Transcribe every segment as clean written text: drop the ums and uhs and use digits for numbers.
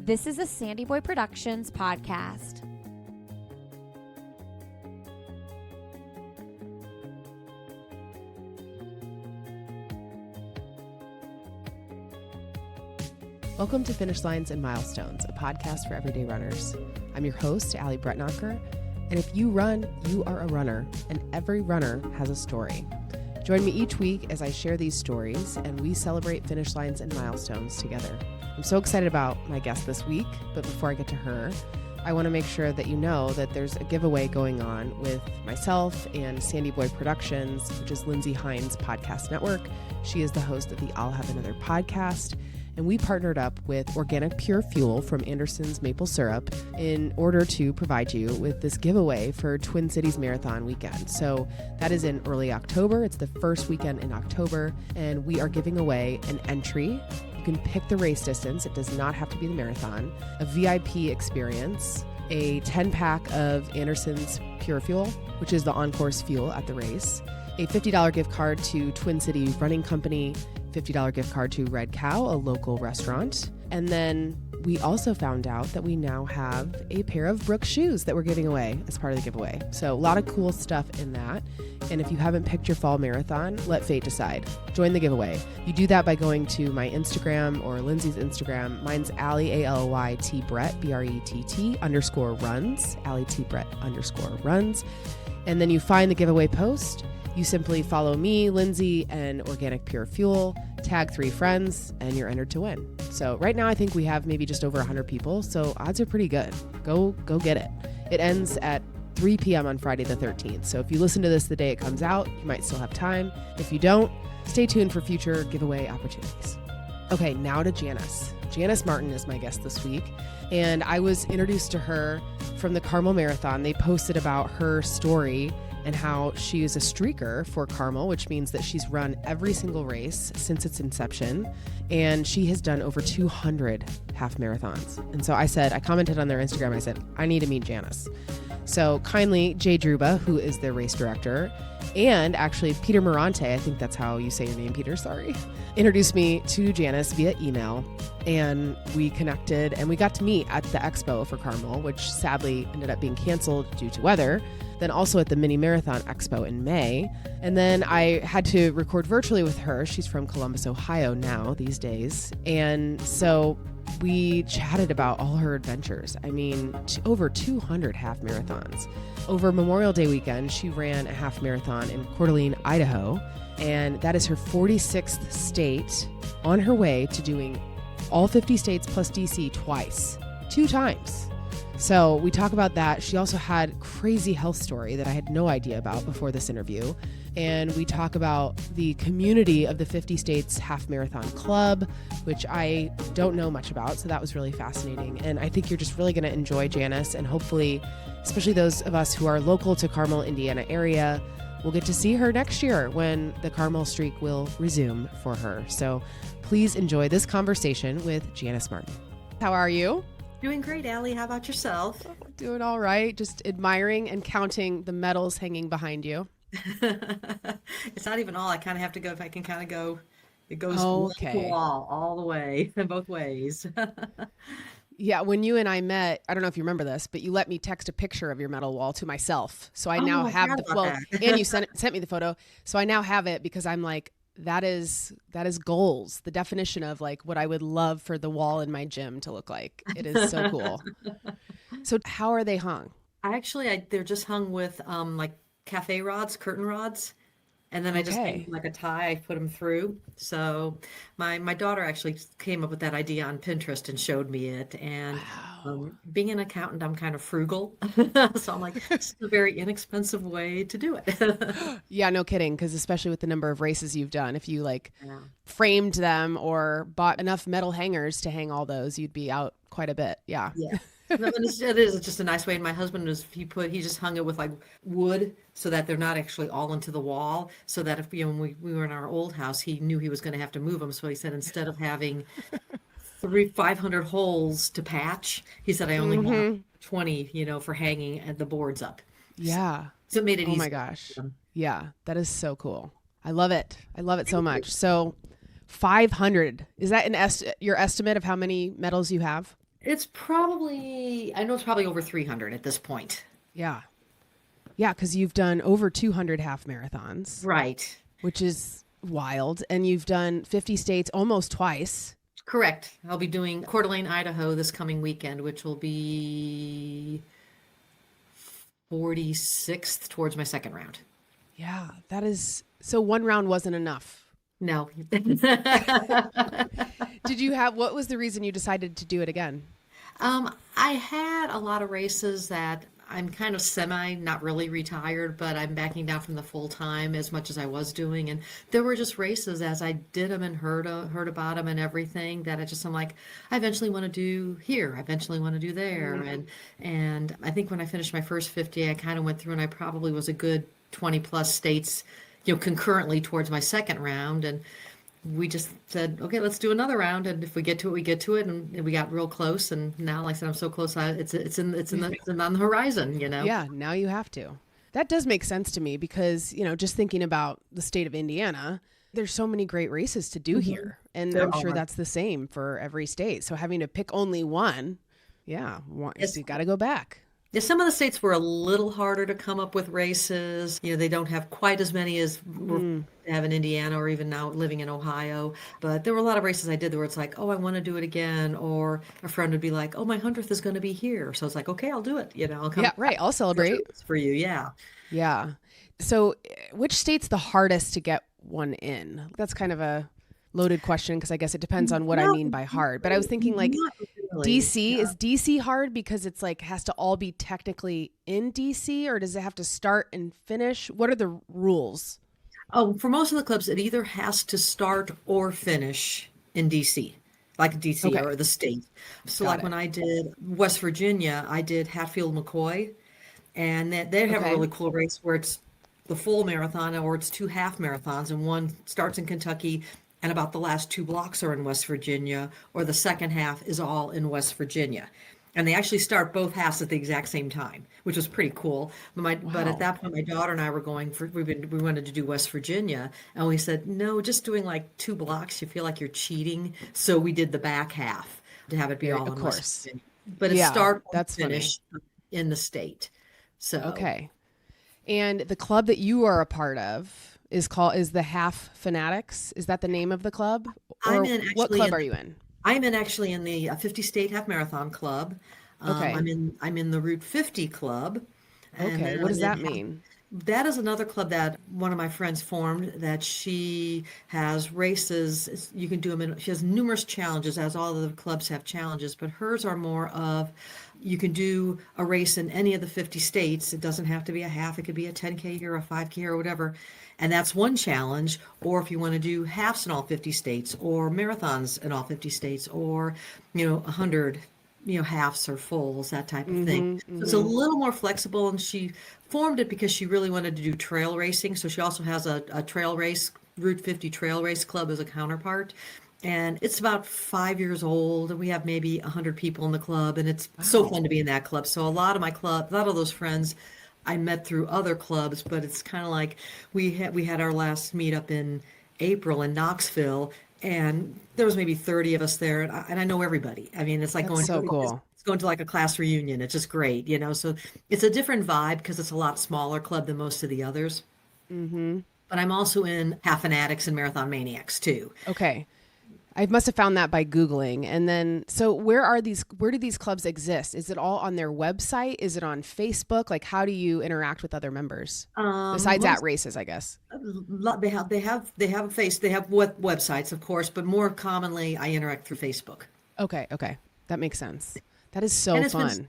This is a Sandy Boy Productions podcast. Welcome to Finish Lines and Milestones, a podcast for everyday runners. I'm your host, Allie Bretnacher, and if you run, you are a runner, and every runner has a story. Join me each week as I share these stories, and we celebrate finish lines and milestones together. I'm so excited about my guest this week, but before I get to her, I want to make sure that you know that there's a giveaway going on with myself and Sandy Boy Productions, which is Lindsay Hines' podcast network. She is the host of the I'll Have Another podcast. And we partnered up with Organic Pure Fuel from Anderson's Maple Syrup in order to provide you with this giveaway for Twin Cities Marathon weekend. So that is in early October. It's the first weekend in October, and we are giving away an entry. You can pick the race distance. It does not have to be the marathon. A VIP experience, a 10-pack of Anderson's Pure Fuel, which is the on-course fuel at the race, a $50 gift card to Twin City Running Company, $50 gift card to Red Cow, a local restaurant. And then we also found out that we now have a pair of Brooks shoes that we're giving away as part of the giveaway. So a lot of cool stuff in that. And if you haven't picked your fall marathon, let fate decide. Join the giveaway. You do that by going to my Instagram or Lindsay's Instagram. Mine's Allie, A-L-Y-T Brett, B-R-E-T-T _runs, Allie T Brett _runs. And then you find the giveaway post. You simply follow me, Lindsay, and Organic Pure Fuel, tag 3 friends, and you're entered to win. So right now I think we have maybe just over 100 people, so odds are pretty good. Go get it. It ends at 3 p.m. on Friday the 13th. So if you listen to this the day it comes out, you might still have time. If you don't, stay tuned for future giveaway opportunities. Okay, now to Janice. Janice Martin is my guest this week, and I was introduced to her from the Carmel Marathon. They posted about her story and how she is a streaker for Carmel, which means that she's run every single race since its inception, and she has done over 200 half marathons. And so I commented on their Instagram, I said, I need to meet Janice. So kindly, Jay Druba, who is their race director, and actually Peter Morante, I think that's how you say your name, Peter, sorry, introduced me to Janice via email, and we connected, and we got to meet at the expo for Carmel, which sadly ended up being canceled due to weather. Then also at the Mini Marathon Expo in May. And then I had to record virtually with her. She's from Columbus, Ohio now these days. And so we chatted about all her adventures. I mean, over 200 half marathons. Over Memorial Day weekend, she ran a half marathon in Coeur d'Alene, Idaho. And that is her 46th state, on her way to doing all 50 states plus DC twice, 2 times. So we talk about that. She also had a crazy health story that I had no idea about before this interview. And we talk about the community of the 50 States Half Marathon Club, which I don't know much about. So that was really fascinating. And I think you're just really going to enjoy Janice. And hopefully, especially those of us who are local to Carmel, Indiana area, we'll get to see her next year when the Carmel streak will resume for her. So please enjoy this conversation with Janice Martin. How are you? Doing great, Allie. How about yourself? Doing all right. Just admiring and counting the medals hanging behind you. It's not even all. I kind of have to go if I can kind of go. It goes okay. wall all the way, both ways. Yeah, when you and I met, I don't know if you remember this, but you let me text a picture of your medal wall to myself. So I now have and you sent me the photo. So I now have it because I'm like, that is goals. The definition of like what I would love for the wall in my gym to look like. It is so cool. So how are they hung? They're just hung with like cafe rods, curtain rods. And then I just hang like a tie, I put them through. So my daughter actually came up with that idea on Pinterest and showed me it. And being an accountant, I'm kind of frugal. So I'm like, it's a very inexpensive way to do it. Yeah, no kidding. Because especially with the number of races you've done, if you framed them or bought enough metal hangers to hang all those, you'd be out quite a bit. Yeah. Yeah. No, it is just a nice way. And my husband he just hung it with like wood so that they're not actually all into the wall. So that if when we were in our old house, he knew he was going to have to move them. So he said instead of having 500 holes to patch, he said I only want 20, for hanging the boards up. Yeah. So it made it easy. Oh my gosh. Yeah, that is so cool. I love it. I love it so much. So 500, is that your estimate of how many medals you have? I know it's probably over 300 at this point. Yeah. Yeah, because you've done over 200 half marathons, Right. which is wild. And you've done 50 states almost twice. Correct. I'll be doing Coeur d'Alene, Idaho this coming weekend, which will be 46th towards my second round. Yeah, that is. So one round wasn't enough. No. What was the reason you decided to do it again? I had a lot of races that I'm kind of not really retired, but I'm backing down from the full time as much as I was doing. And there were just races as I did them and heard about them and everything that I'm like, I eventually want to do here. I eventually want to do there. And I think when I finished my first 50, I kind of went through and I probably was a good 20 plus states, concurrently towards my second round. And we just said, okay, let's do another round. And if we get to it, we get to it. And we got real close. And now, like I said, I'm so close. It's on the horizon, Yeah, now you have to. That does make sense to me because, just thinking about the state of Indiana, there's so many great races to do here. And I'm sure that's the same for every state. So having to pick only one, so you got to go back. Yeah, some of the states were a little harder to come up with races. They don't have quite as many as we have in Indiana or even now living in Ohio. But there were a lot of races I did where it's like, oh, I want to do it again. Or a friend would be like, oh, my 100th is going to be here. So it's like, okay, I'll do it. I'll come. Yeah, right. I'll celebrate. For you. Yeah. Yeah. So which state's the hardest to get one in? That's kind of a loaded question because I guess it depends on what I mean by hard. But I was thinking like DC, is DC hard because it's like has to all be technically in DC or does it have to start and finish? What are the rules? Oh, for most of the clubs, it either has to start or finish in DC, like DC or the state. So when I did West Virginia, I did Hatfield McCoy and they have a really cool race where it's the full marathon or it's 2 half marathons and one starts in Kentucky and about the last 2 blocks are in West Virginia, or the second half is all in West Virginia. And they actually start both halves at the exact same time, which was pretty cool. But at that point, my daughter and I were we wanted to do West Virginia. And we said, no, just doing like 2 blocks, you feel like you're cheating. So we did the back half to have it be all in West Virginia. But it start and finish in the state. So okay. And the club that you are a part of is the Half Fanatics. Is that the name of the club? Or what club are you in? I'm actually in the 50 State Half Marathon Club. Okay. I'm in the Route 50 Club. Okay. What does that mean? That is another club that one of my friends formed that she has races. You can do them she has numerous challenges as all of the clubs have challenges, but hers are more of you can do a race in any of the 50 states. It doesn't have to be a half. It could be a 10K or a 5K or whatever. And that's one challenge. Or if you want to do halves in all 50 states or marathons in all 50 states or, 100, halves or fulls, that type of thing. So it's a little more flexible. And she formed it because she really wanted to do trail racing. So she also has a trail race, Route 50 Trail Race Club as a counterpart. And it's about 5 years old, and we have maybe 100 people in the club, and it's so fun to be in that club. So a lot of those friends I met through other clubs, but it's kind of like we had our last meetup in April in Knoxville, and there was maybe 30 of us there, and I know everybody. I mean, it's like That's going to like a class reunion. It's just great, So it's a different vibe because it's a lot smaller club than most of the others. Mm-hmm. But I'm also in Half Fanatics and Marathon Maniacs too. Okay. I must have found that by Googling. And then, so where do these clubs exist? Is it all on their website? Is it on Facebook? Like, how do you interact with other members? Besides at races, I guess. They have websites, of course, but more commonly I interact through Facebook. Okay. That makes sense. That is so fun.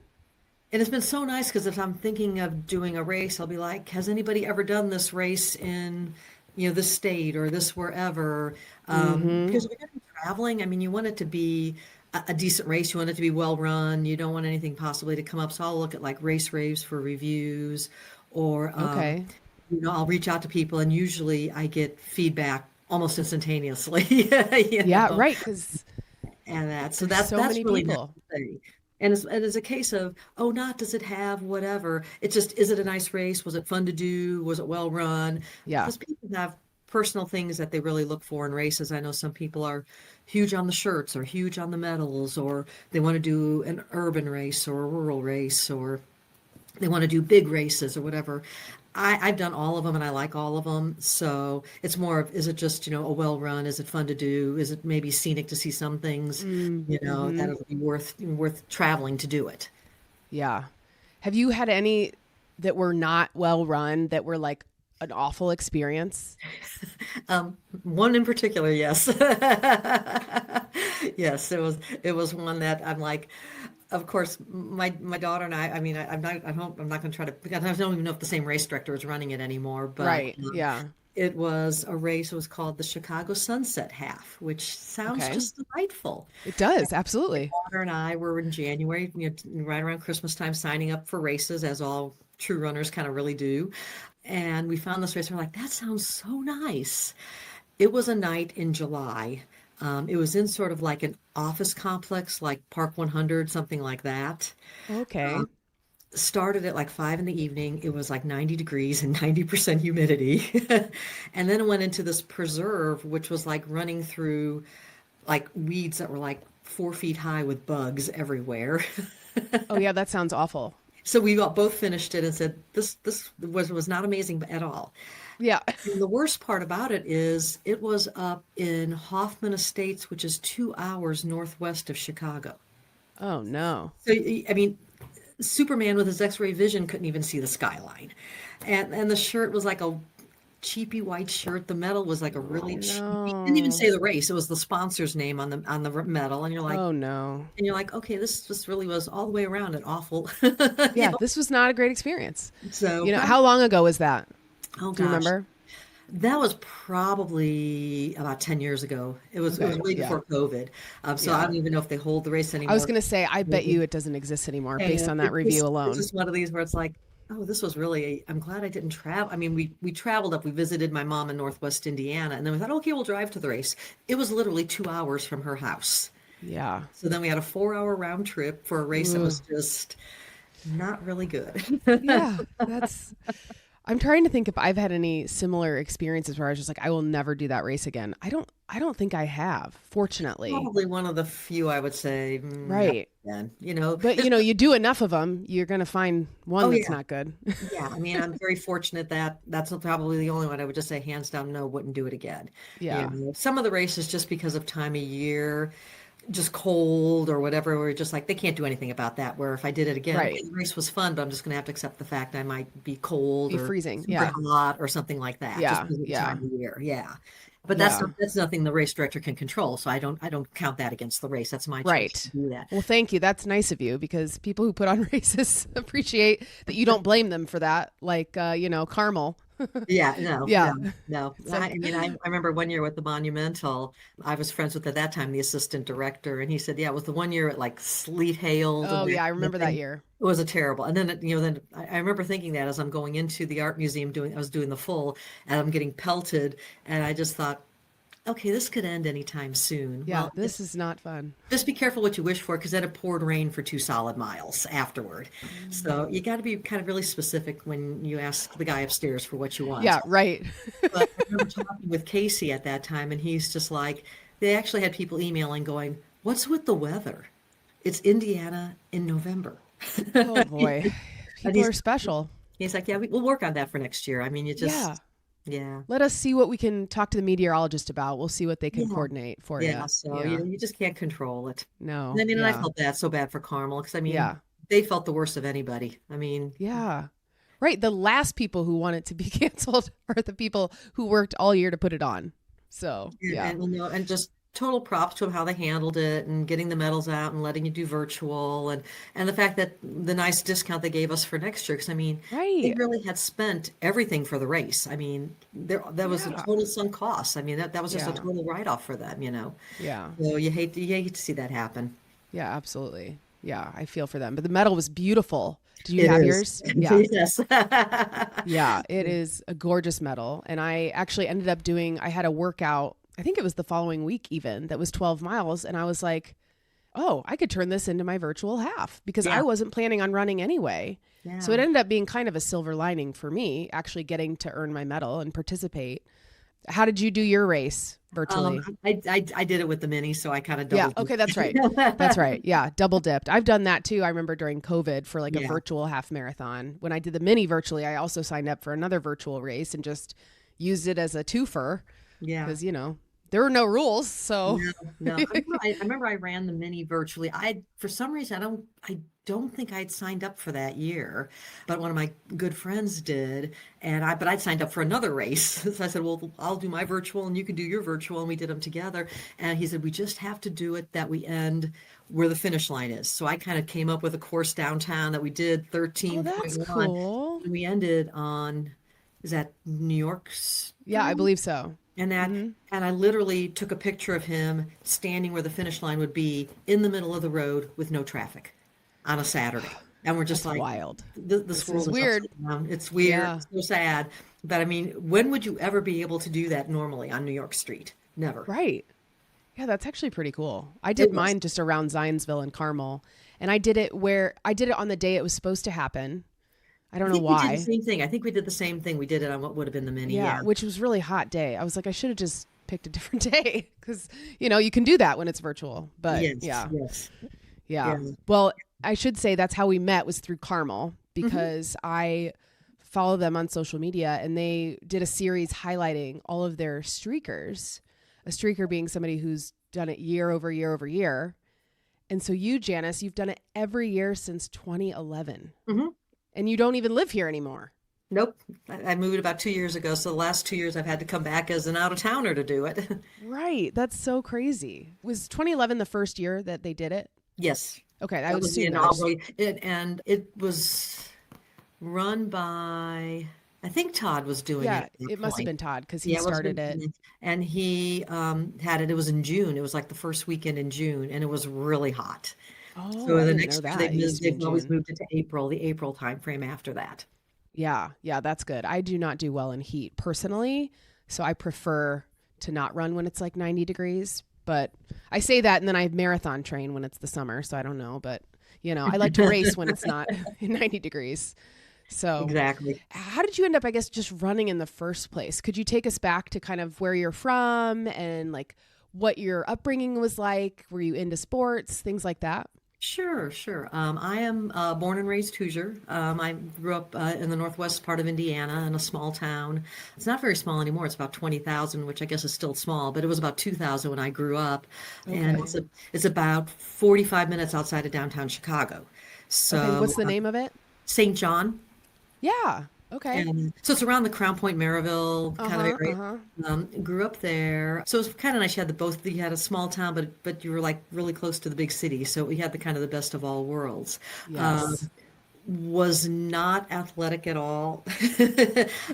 And it's been so nice because if I'm thinking of doing a race, I'll be like, has anybody ever done this race in, this state or this wherever? Because if you're going to be traveling, I mean, you want it to be a decent race. You want it to be well run. You don't want anything possibly to come up. So I'll look at like race raves for reviews or, I'll reach out to people and usually I get feedback almost instantaneously. Yeah, right. That's so many really people. necessary. And it's a case of, does it have whatever? It's just, is it a nice race? Was it fun to do? Was it well run? Yeah. Because people have personal things that they really look for in races. I know some people are huge on the shirts or huge on the medals, or they want to do an urban race or a rural race, or they want to do big races or whatever. I've done all of them and I like all of them. So it's more of, is it just, a well run? Is it fun to do? Is it maybe scenic to see some things, that it'll be worth traveling to do it? Yeah. Have you had any that were not well run that were like an awful experience? One in particular, yes. Yes, it was one that I'm like, of course, my daughter and I mean, I'm not going to try to, because I don't even know if the same race director is running it anymore, but Right. Yeah. it was a race. It was called the Chicago Sunset Half, which sounds just delightful. It does. Absolutely. My daughter and I were in January, right around Christmas time, signing up for races, as all true runners kind of really do. And we found this race. We're like, that sounds so nice. It was a night in July. It was in sort of like an office complex, like Park 100, something like that. Okay. Started at like 5 p.m. It was like 90 degrees and 90% humidity. And then it went into this preserve, which was like running through like weeds that were like 4 feet high with bugs everywhere. Oh yeah, that sounds awful. So we both finished it and said, this was not amazing at all. Yeah. And the worst part about it is it was up in Hoffman Estates, which is 2 hours northwest of Chicago. Oh no. So, I mean, Superman with his X-ray vision couldn't even see the skyline. And the shirt was like a cheapy white shirt. The medal was like a really cheap, it didn't even say the race. It was the sponsor's name on the medal. And you're like, oh no. And you're like, okay, this just really was all the way around an awful. Yeah, this was not a great experience. So, how long ago was that? Oh, do you remember? That was probably about 10 years ago. It was way before COVID. So I don't even know if they hold the race anymore. I was going to say, I bet you it doesn't exist anymore based on that review alone. It's just one of these where it's like, oh, this was really, I'm glad I didn't travel. I mean, we traveled up, we visited my mom in Northwest Indiana, and then we thought, okay, we'll drive to the race. It was literally 2 hours from her house. Yeah. So then we had a 4-hour round trip for a race that was just not really good. Yeah, I'm trying to think if I've had any similar experiences where I was just like, I will never do that race again. I don't think I have, fortunately. Probably one of the few, I would say. Right. Then, But you do enough of them, you're going to find one that's not good. Yeah. I mean, I'm very fortunate that that's probably the only one I would just say hands down, no, wouldn't do it again. Yeah. Some of the races, just because of time of year, just cold or whatever, we're just like, they can't do anything about that. Where if I did it again, okay, the race was fun, but I'm just going to have to accept the fact I might be cold or freezing, hot or something like that. Yeah, just time of year. Yeah. But that's nothing the race director can control. So I don't count that against the race. That's my choice to do that. Well, thank you. That's nice of you, because people who put on races appreciate that you don't blame them for that. Like, Carmel. No. I mean, I remember one year with the Monumental, I was friends with, at that time, the assistant director, and he said, it was the one year it like sleet hailed. Oh yeah, I remember that year. It was a terrible. And then, then I remember thinking that as I'm going into the art museum I was doing the full, and I'm getting pelted, and I just thought, okay, this could end anytime soon. Yeah, well, this is not fun. Just be careful what you wish for, because then it poured rain for 2 solid miles afterward. So you got to be kind of really specific when you ask the guy upstairs for what you want. Yeah, right. But I remember talking with Casey at that time, and he's just like, they actually had people emailing going, what's with the weather? It's Indiana in November. Oh boy, people are special. He's like, yeah, we'll work on that for next year. I mean, you just... Yeah. Let us see what we can talk to the meteorologist about. We'll see what they can coordinate for you. So you just can't control it. No. I mean, and I felt so bad for Carmel, because I mean, they felt the worst of anybody. I mean, right. The last people who want it to be canceled are the people who worked all year to put it on. So and just total props to how they handled it, and getting the medals out and letting you do virtual, and the fact that the nice discount they gave us for next year, because I mean, they really had spent everything for the race. I mean, that was a total sunk cost. I mean, that was just a total write-off for them, Yeah. So you hate to see that happen. Yeah, absolutely. Yeah, I feel for them. But the medal was beautiful. Did you have yours? Yeah. Yes. Yeah, it is a gorgeous medal. And I actually ended up I had a workout, I think it was the following week even, that was 12 miles. And I was like, oh, I could turn this into my virtual half, because I wasn't planning on running anyway. Yeah. So it ended up being kind of a silver lining for me, actually getting to earn my medal and participate. How did you do your race virtually? I did it with the mini, so I kind of Yeah. doubled. Okay. That's right. That's right. Yeah. Double dipped. I've done that too. I remember during COVID for like a Yeah. virtual half marathon. When I did the mini virtually, I also signed up for another virtual race and just used it as a twofer Yeah. because, there were no rules. So No. I remember I ran the mini virtually. For some reason, I don't think I'd signed up for that year, but one of my good friends did, but I'd signed up for another race. So I said, well, I'll do my virtual and you can do your virtual, and we did them together. And he said, we just have to do it that we end where the finish line is. So I kind of came up with a course downtown that we did 13.1. that's cool. And we ended on, is that New York? Yeah, I believe so. And and I literally took a picture of him standing where the finish line would be in the middle of the road with no traffic on a Saturday. And we're just That's like, wild. This world is weird. upside down. It's weird. Yeah. It's so sad. But I mean, when would you ever be able to do that normally on New York Street? Never. Right. Yeah, that's actually pretty cool. I did mine just around Zionsville and Carmel. And I did it on the day it was supposed to happen. I don't know why. We did the same thing. I think we did the same thing. We did it on what would have been the mini. Yeah, which was really hot day. I was like, I should have just picked a different day because, you can do that when it's virtual. But yeah. Well, I should say that's how we met was through Carmel because I follow them on social media and they did a series highlighting all of their streakers, a streaker being somebody who's done it year over year over year. And so you, Janice, you've done it every year since 2011. And you don't even live here anymore. Nope. I moved about 2 years ago. So the last 2 years I've had to come back as an out-of-towner to do it. Right. That's so crazy. Was 2011 the first year that they did it? Yes. Okay. I would assume and it was run by, I think Todd was doing it. Yeah, it must have been Todd because he started it. And he had it. It was in June. It was like the first weekend in June, and it was really hot. Oh, so I the didn't next know year that. they've always moved it to April, the April time frame after that. Yeah, that's good. I do not do well in heat personally, so I prefer to not run when it's like 90 degrees. But I say that, and then I marathon train when it's the summer, so I don't know. But I like to race when it's not 90 degrees. So exactly. How did you end up, I guess, just running in the first place? Could you take us back to kind of where you're from and like what your upbringing was like? Were you into sports, things like that? Sure. I am born and raised Hoosier. I grew up in the northwest part of Indiana in a small town. It's not very small anymore. It's about 20,000, which I guess is still small, but it was about 2,000 when I grew up. Okay. And it's about 45 minutes outside of downtown Chicago. So what's the name of it? St. John. Yeah. Okay. And so it's around the Crown Point, Maryville kind of area. Grew up there. So it was kind of nice. You had a small town, but you were like really close to the big city. So we had the kind of the best of all worlds. Yes. Was not athletic at all.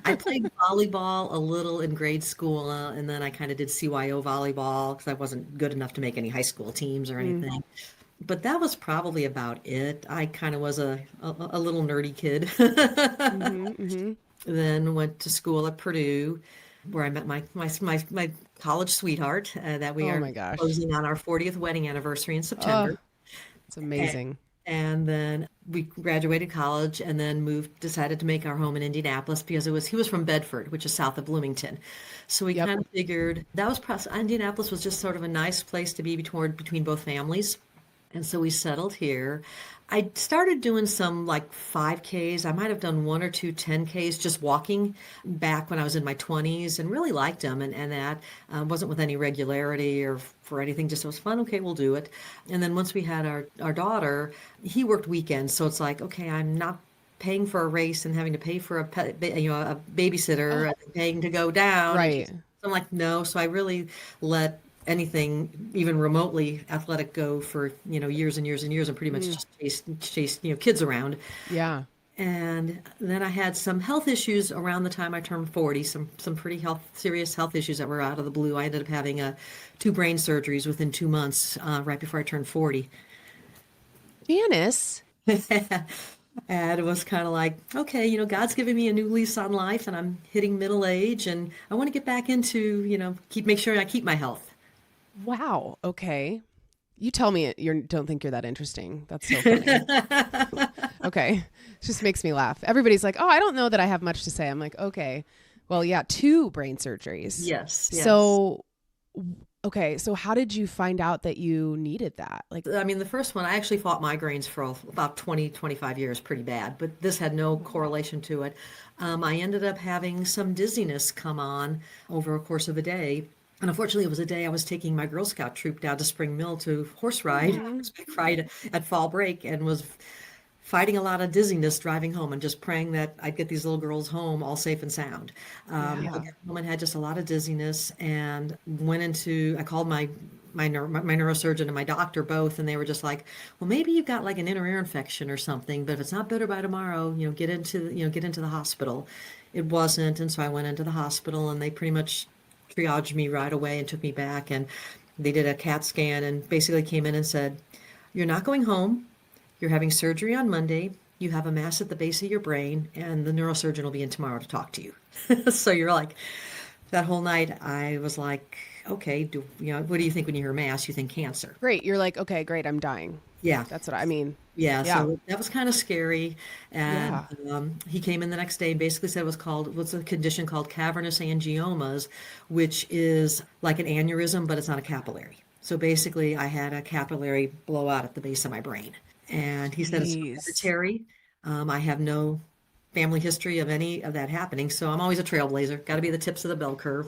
I played volleyball a little in grade school, and then I kind of did CYO volleyball because I wasn't good enough to make any high school teams or anything. But that was probably about it. I kind of was a little nerdy kid. Then went to school at Purdue, where I met my college sweetheart that we are closing on our 40th wedding anniversary in September. It's amazing. And then we graduated college and then decided to make our home in Indianapolis because he was from Bedford, which is south of Bloomington. So we kind of figured Indianapolis was just sort of a nice place to be between both families. And so we settled here. I started doing some like 5Ks. I might have done 1 or 2 10Ks just walking back when I was in my 20s and really liked them. And that wasn't with any regularity or for anything. Just it was fun. Okay, we'll do it. And then once we had our daughter, he worked weekends. So it's like, okay, I'm not paying for a race and having to pay for a babysitter and paying to go down. Right. So I'm like, no. So I really let anything even remotely athletic go for years and years and years and pretty much just chase kids around. Yeah. And then I had some health issues around the time I turned 40, some pretty serious health issues that were out of the blue. I ended up having 2 brain surgeries within 2 months right before I turned 40. Janice. And it was kind of like, okay, God's giving me a new lease on life and I'm hitting middle age and I want to get back into, make sure I keep my health. Wow. Okay. You tell me you don't think you're that interesting. That's so funny. Okay. It just makes me laugh. Everybody's like, oh, I don't know that I have much to say. I'm like, okay, Well, yeah, 2 brain surgeries. Yes, yes. So, okay, so how did you find out that you needed that? Like, I mean, the first one, I actually fought migraines for about 20, 25 years, pretty bad, but this had no correlation to it. I ended up having some dizziness come on over a course of a day. And unfortunately, it was a day I was taking my Girl Scout troop down to Spring Mill to horse ride, horseback ride at fall break, and was fighting a lot of dizziness driving home and just praying that I'd get these little girls home all safe and sound. yeah. I got home and had just a lot of dizziness and I called my neurosurgeon and my doctor both, and they were just like, well, maybe you've got like an inner ear infection or something, but if it's not better by tomorrow, get into the hospital. It wasn't. And so I went into the hospital and they pretty much triaged me right away and took me back, and they did a CAT scan and basically came in and said, you're not going home. You're having surgery on Monday. You have a mass at the base of your brain, and the neurosurgeon will be in tomorrow to talk to you. So you're like, that whole night, I was like, okay, what do you think when you hear mass? You think cancer. Great. You're like, okay, great, I'm dying. Yeah. That's what I mean. Yeah. Yeah. So that was kind of scary. And Yeah. he came in the next day and basically said what's a condition called cavernous angiomas, which is like an aneurysm, but it's not a capillary. So basically, I had a capillary blowout at the base of my brain. And he said it's Jeez. hereditary. I have no family history of any of that happening, so I'm always a trailblazer. Got to be the tips of the bell curve.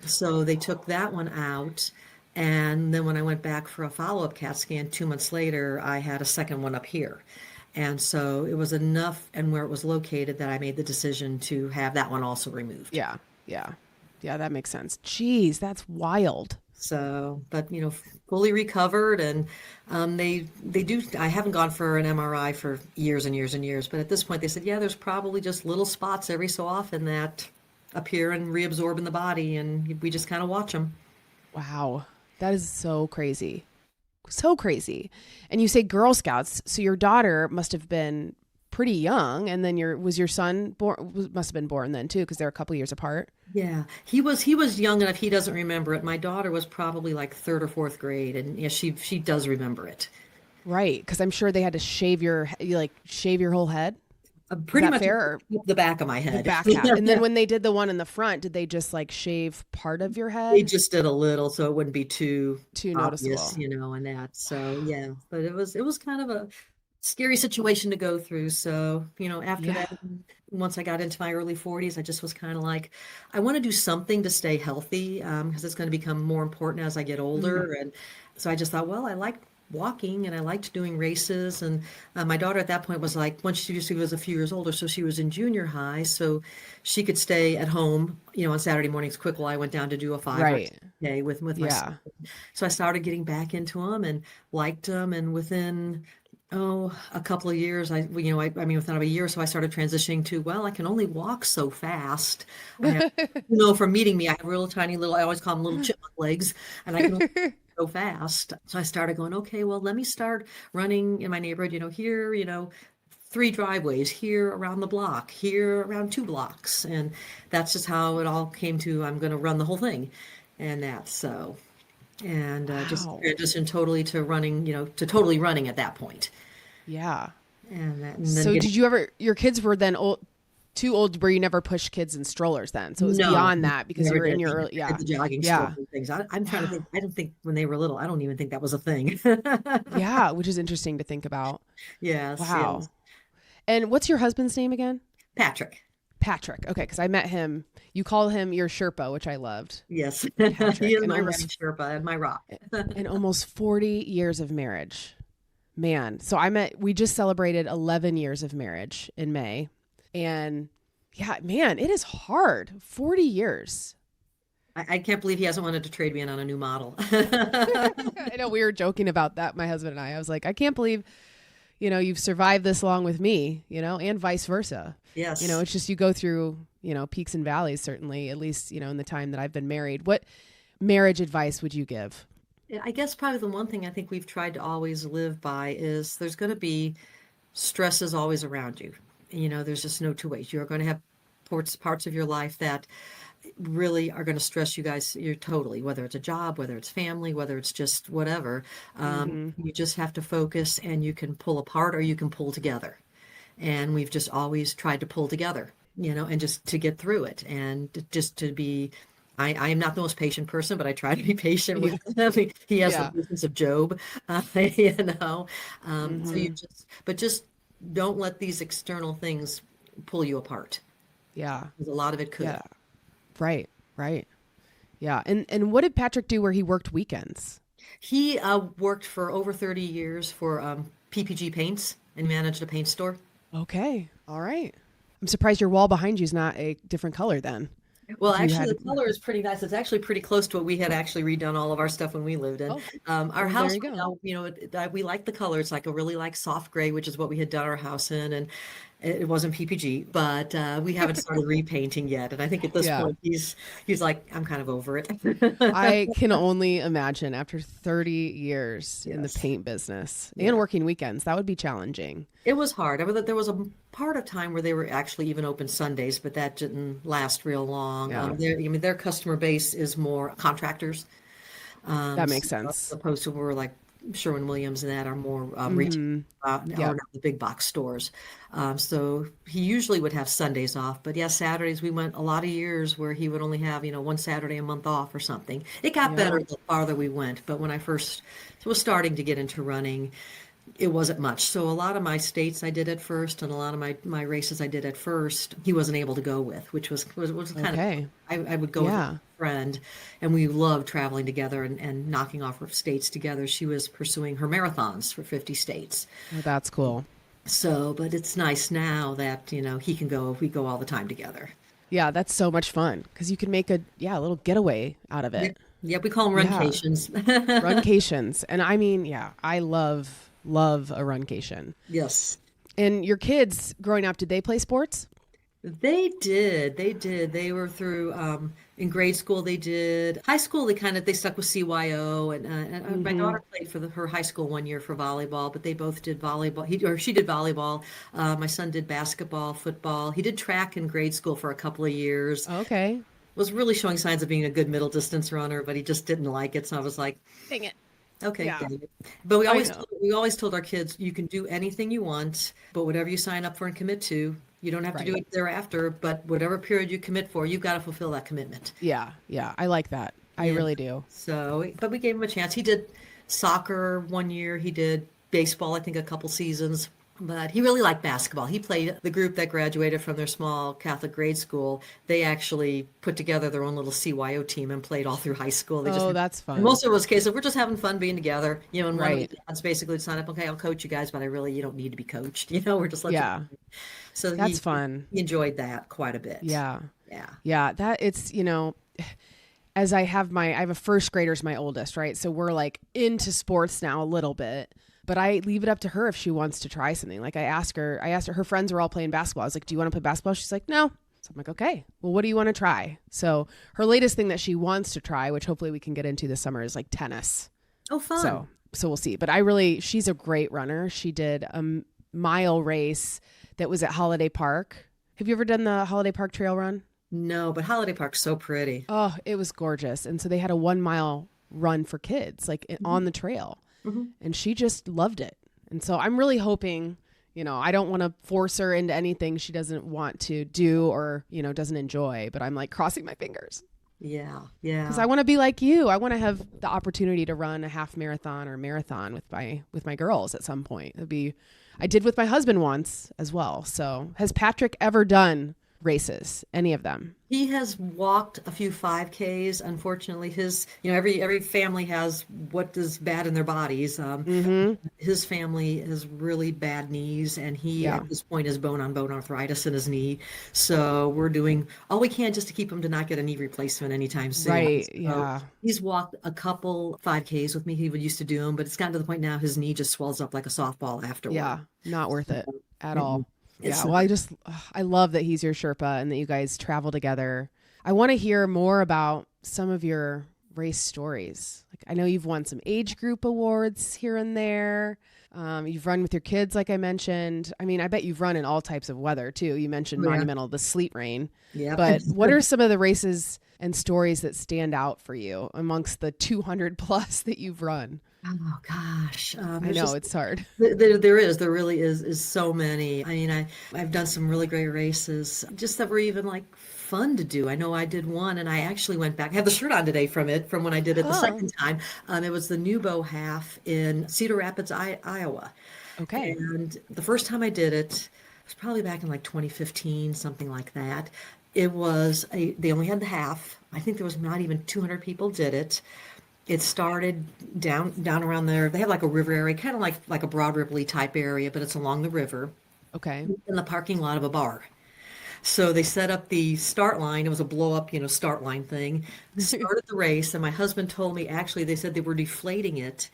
So they took that one out. And then when I went back for a follow-up CAT scan 2 months later, I had a second one up here. And so it was enough and where it was located that I made the decision to have that one also removed. Yeah. Yeah. Yeah, that makes sense. Jeez, that's wild. So, but fully recovered, and they do. I haven't gone for an MRI for years and years and years, but at this point, they said, yeah, there's probably just little spots every so often that appear and reabsorb in the body, and we just kind of watch them. Wow. That is so crazy. So crazy. And you say Girl Scouts, so your daughter must have been pretty young, and then your son born, must have been born then too, because they're a couple years apart. Yeah, he was young enough. He doesn't remember it. My daughter was probably like third or fourth grade, and yeah, she does remember it. Right, because I'm sure they had to shave your whole head. Is Pretty that much fair? Or the back of my the head. back half. And then when they did the one in the front, did they just like shave part of your They head? just did a little, so it wouldn't be too Too obvious, noticeable. and that. So yeah, but it was kind of a scary situation to go through. So, after Yeah. that, once I got into my early 40s, I just was kind of like, I want to do something to stay healthy, because it's going to become more important as I get Mm, older. And so I just thought, well, I liked walking and I liked doing races. And my daughter at that point was like, once she was a few years older, so she was in junior high, so she could stay at home, on Saturday mornings quick while I went down to do a 5 or right. day with my son. Yeah. So I started getting back into them and liked them. And within, a couple of years, I mean, within a year or so, I started transitioning to, well, I can only walk so fast. I have, from meeting me, I have real tiny little, I always call them little chipmunk legs, and I can only so fast. So I started going, okay, well, let me start running in my neighborhood, here, 3 driveways, here around the block, here around 2 blocks. And that's just how it all came to, I'm going to run the whole thing. And so, and just Wow. transitioned totally to running, to totally running at that point. Yeah. And then So getting, did you ever, your kids were then too old where you never pushed kids in strollers then? So it was no, beyond that because you never were in did. your Never early, did yeah. the jogging stroller Yeah. things. I'm trying to think. Wow. I don't think when they were little, I don't even think that was a thing. Yeah. Which is interesting to think about. Yes, yes. Wow. And what's your husband's name again? Patrick. Patrick. Okay. Because I met him. You call him your Sherpa, which I loved. Yes. He Patrick. is And my running almost, Sherpa and my rock. and almost 40 years of marriage. Man. So we just celebrated 11 years of marriage in May. And yeah, man, it is hard. 40 years. I can't believe he hasn't wanted to trade me in on a new model. I know we were joking about that, my husband and I. I was like, I can't believe, you've survived this long with me, and vice versa. Yes. It's just you go through, peaks and valleys, certainly, at least, in the time that I've been married. What marriage advice would you give? Yeah, I guess probably the one thing I think we've tried to always live by is there's going to be stresses always around you. There's just no two ways. You're going to have parts of your life that really are going to stress you guys. You're totally, whether it's a job, whether it's family, whether it's just whatever. Mm-hmm. You just have to focus, and you can pull apart or you can pull together. And we've just always tried to pull together. and just to get through it and just to be, I am not the most patient person, but I try to be patient with him. He has the patience of Job, so just don't let these external things pull you apart. Yeah. Because a lot of it could. Yeah. Right. Right. Yeah. And what did Patrick do where he worked weekends? He worked for over 30 years for PPG Paints and managed a paint store. Okay. All right. I'm surprised your wall behind you is not a different color then. Well, actually, the color is pretty nice. It's actually pretty close to what we had actually redone all of our stuff when we lived in. Our house, we like the color. It's like a really like soft gray, which is what we had done our house in, and it wasn't PPG, but we haven't started repainting yet. And I think at this point, he's like, I'm kind of over it. I can only imagine after 30 years in the paint business and working weekends, that would be challenging. It was hard. I mean, there was a part of time where they were actually even open Sundays, but that didn't last real long. Their customer base is more contractors. That makes sense. As opposed to where like Sherwin-Williams and that are more retail, or not the big box stores. So he usually would have Sundays off, but Saturdays we went a lot of years where he would only have, one Saturday a month off or something. It got better the farther we went, but when I first was starting to get into running, it wasn't much. So a lot of my states I did at first, and a lot of my races I did at first, he wasn't able to go with, which was kind of, I would go with a friend, and we loved traveling together and knocking off states together. She was pursuing her marathons for 50 states. Oh, that's cool. So, but it's nice now that, he can go, we go all the time together. Yeah, that's so much fun because you can make a little getaway out of it. Yeah, we call them runcations. Runcations. And I mean, I love a runcation. Yes. And your kids growing up, did they play sports? They did. They were through, in grade school they did. High school they stuck with CYO, and my daughter played for her high school one year for volleyball, but they both did volleyball. She did volleyball. My son did basketball, football. He did track in grade school for a couple of years. Okay. Was really showing signs of being a good middle distance runner, but he just didn't like it. So I was like, dang it. Okay, yeah. But we always told our kids, you can do anything you want, but whatever you sign up for and commit to, you don't have to do it thereafter, but whatever period you commit for, you've got to fulfill that commitment. Yeah. I like that. I really do. So, but we gave him a chance. He did soccer one year. He did baseball, I think, a couple seasons. But he really liked basketball. He played the group that graduated from their small Catholic grade school. They actually put together their own little CYO team and played all through high school. That's fun. Most of it was a case of we're just having fun being together, and one of the dads basically sign up, okay, I'll coach you guys, but you don't need to be coached. We're just letting you. So that's fun. He enjoyed that quite a bit. Yeah. That it's, as I have a first grader as my oldest, right? So we're like into sports now a little bit. But I leave it up to her if she wants to try something. Like I asked her, her friends were all playing basketball. I was like, do you want to play basketball? She's like, no. So I'm like, okay, well, what do you want to try? So her latest thing that she wants to try, which hopefully we can get into this summer, is like tennis. Oh, fun. So we'll see. But she's a great runner. She did a mile race that was at Holiday Park. Have you ever done the Holiday Park trail run? No, but Holiday Park's so pretty. Oh, it was gorgeous. And so they had a 1 mile run for kids, like on the trail. Mm-hmm. And she just loved it. And so I'm really hoping, I don't want to force her into anything she doesn't want to do or, doesn't enjoy, but I'm like crossing my fingers. Yeah. Because I want to be like you. I want to have the opportunity to run a half marathon or marathon with my girls at some point. I did with my husband once as well. So has Patrick ever done races, any of them? He has walked a few 5Ks. Unfortunately, his, every family has what is bad in their bodies. His family has really bad knees, and he at this point has bone-on-bone arthritis in his knee. So we're doing all we can just to keep him to not get a knee replacement anytime soon. Right. So he's walked a couple 5Ks with me. He used to do them, but it's gotten to the point now his knee just swells up like a softball afterward. Yeah, not worth it at all. Yeah, well, I love that he's your Sherpa and that you guys travel together. I want to hear more about some of your race stories. Like I know you've won some age group awards here and there. You've run with your kids, like I mentioned. I mean, I bet you've run in all types of weather too. You mentioned Monumental, the sleet rain. Yeah. But what are some of the races and stories that stand out for you amongst the 200 plus that you've run? Oh gosh, I there's know just it's hard. there really is so many. I mean, I've done some really great races, just that were even like fun to do. I know I did one, and I actually went back. I have the shirt on today from when I did it the Oh, second time. It was the Nubo half in Cedar Rapids, Iowa, okay. and the first time I did it was probably back in like 2015, something like that. They only had the half. I think there was not even 200 people did it. It started down around there. They have like a river area, kind of like a Broad Ripley type area, but it's along the river Okay. in the parking lot of a bar. So they set up the start line. It was a blow up, start line thing. Started the race, and my husband told me actually they said they were deflating it.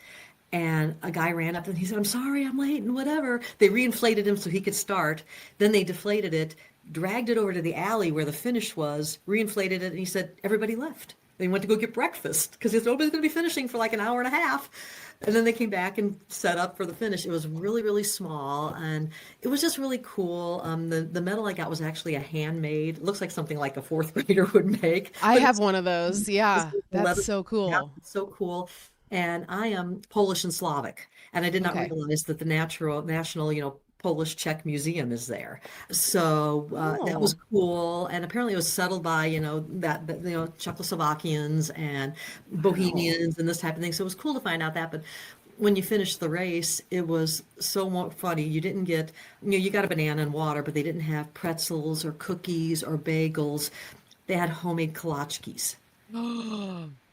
And a guy ran up and he said, "I'm sorry, I'm late," and whatever. They reinflated him so he could start. Then they deflated it, dragged it over to the alley where the finish was, reinflated it, and he said, everybody left. They went to go get breakfast because nobody's going to be finishing for like an hour and a half. And then they came back and set up for the finish. It was really, really small, and it was just really cool. The medal I got was actually a handmade. It looks like something like a fourth grader would make, I but have one of those. it's Yeah. That's leather. so Yeah, cool. it's so cool. And I am Polish and Slavic, and I did not Okay. realize that the national, Polish Czech Museum is there. So that was Oh, cool. And apparently it was settled by, Czechoslovakians and wow. Bohemians and this type of thing. So it was cool to find out that. But when you finished the race, it was so funny. You didn't get, you got a banana and water, but they didn't have pretzels or cookies or bagels. They had homemade kolachkis.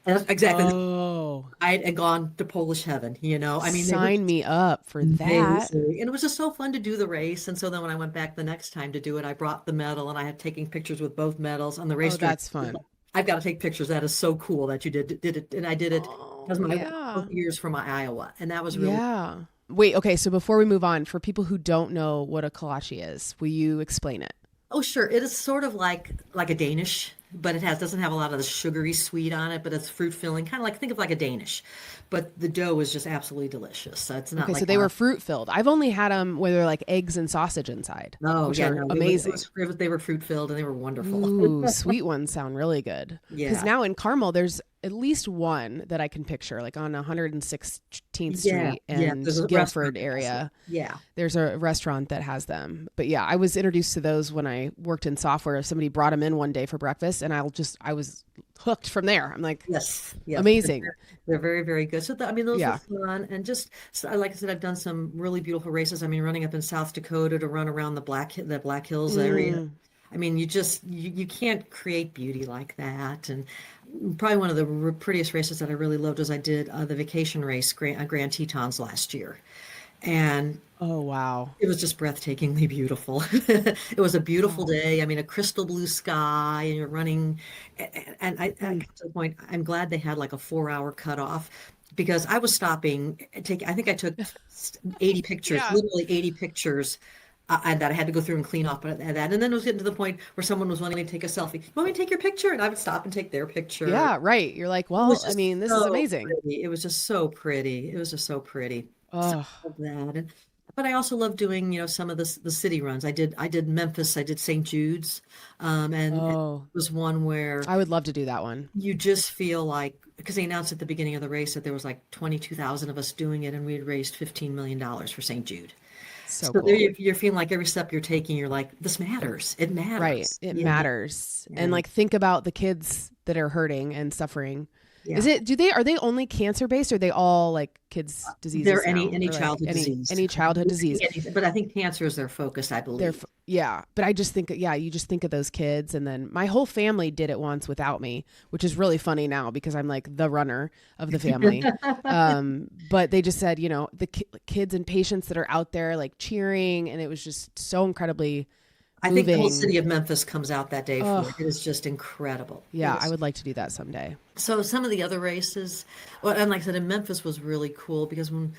And that's exactly. Oh, I had gone to Polish heaven, I mean, they were sign just me up for that. amazing. And it was just so fun to do the race. And so then when I went back the next time to do it, I brought the medal and I had taking pictures with both medals. And the Oh, race director that's was like, fun. "I've got to take pictures. That is so cool that you did it." And I did it Oh, because my yeah. both years for my Iowa. And that was really. Yeah. Wait, okay. So before we move on, for people who don't know what a kolache is, will you explain it? Oh, sure. It is sort of like a Danish, but it doesn't have a lot of the sugary sweet on it, but it's fruit filling, kind of like think of like a Danish. But the dough is just absolutely delicious. So it's not Okay, so like they were fruit filled. I've only had them where they're like eggs and sausage inside, oh which yeah, are no, amazing. they were fruit filled and they were wonderful. Ooh, sweet ones sound really good. Because Yeah. now in Carmel, there's at least one that I can picture, like on 116th Yeah, Street yeah. and There's a restaurant Guilford that has it. area. Yeah. There's a restaurant that has them. But yeah, I was introduced to those when I worked in software. Somebody brought them in one day for breakfast, and I was hooked from there. I'm like, Yes. Yes. amazing. They're very, very good. So I mean, those were Yeah. fun, and just so, like I said, I've done some really beautiful races. I mean, running up in South Dakota to run around the Black Hills area. Mm. I mean, you can't create beauty like that. And probably one of the prettiest races that I really loved was I did the vacation race Grand Tetons last year, and Oh, wow. it was just breathtakingly beautiful. It was a beautiful Oh. day. I mean, a crystal blue sky, and you're running. I Mm. got to the point, I'm glad they had like a 4 hour cutoff because I was stopping. I think I took 80 pictures, Yeah. literally 80 pictures. And that I had to go through and clean off, but and then it was getting to the point where someone was wanting me to take a selfie. You want me to take your picture? And I would stop and take their picture. Yeah, right. You're like, It was well, I just mean, this is so amazing. pretty. It was just so pretty. It was just so pretty. So Oh, I love that. But I also love doing, some of the city runs. I did Memphis, I did St. Jude's, and it oh, was one where I would love to do that one. you just feel like because they announced at the beginning of the race that there was like 22,000 of us doing it, and we had raised $15 million for St. Jude. So So there cool. you're feeling like every step you're taking, you're like, this matters. It Right. matters. It Yeah, matters. And and like think about the kids that are hurting and suffering. yeah. Are they only cancer based or are they all like kids diseases They're now any or like childhood disease. any childhood disease? But I think cancer is their focus, I believe. Yeah, but I just think yeah, you just think of those kids and then my whole family did it once without me, which is really funny now because I'm like the runner of the family. But they just said, the kids and patients that are out there like cheering and it was just so incredibly I think the whole moving. city of Memphis comes out that day for it. Oh, It is just incredible. It yeah, I was would like to do that someday. so some of the other races, well, and like I said, in Memphis was really cool because when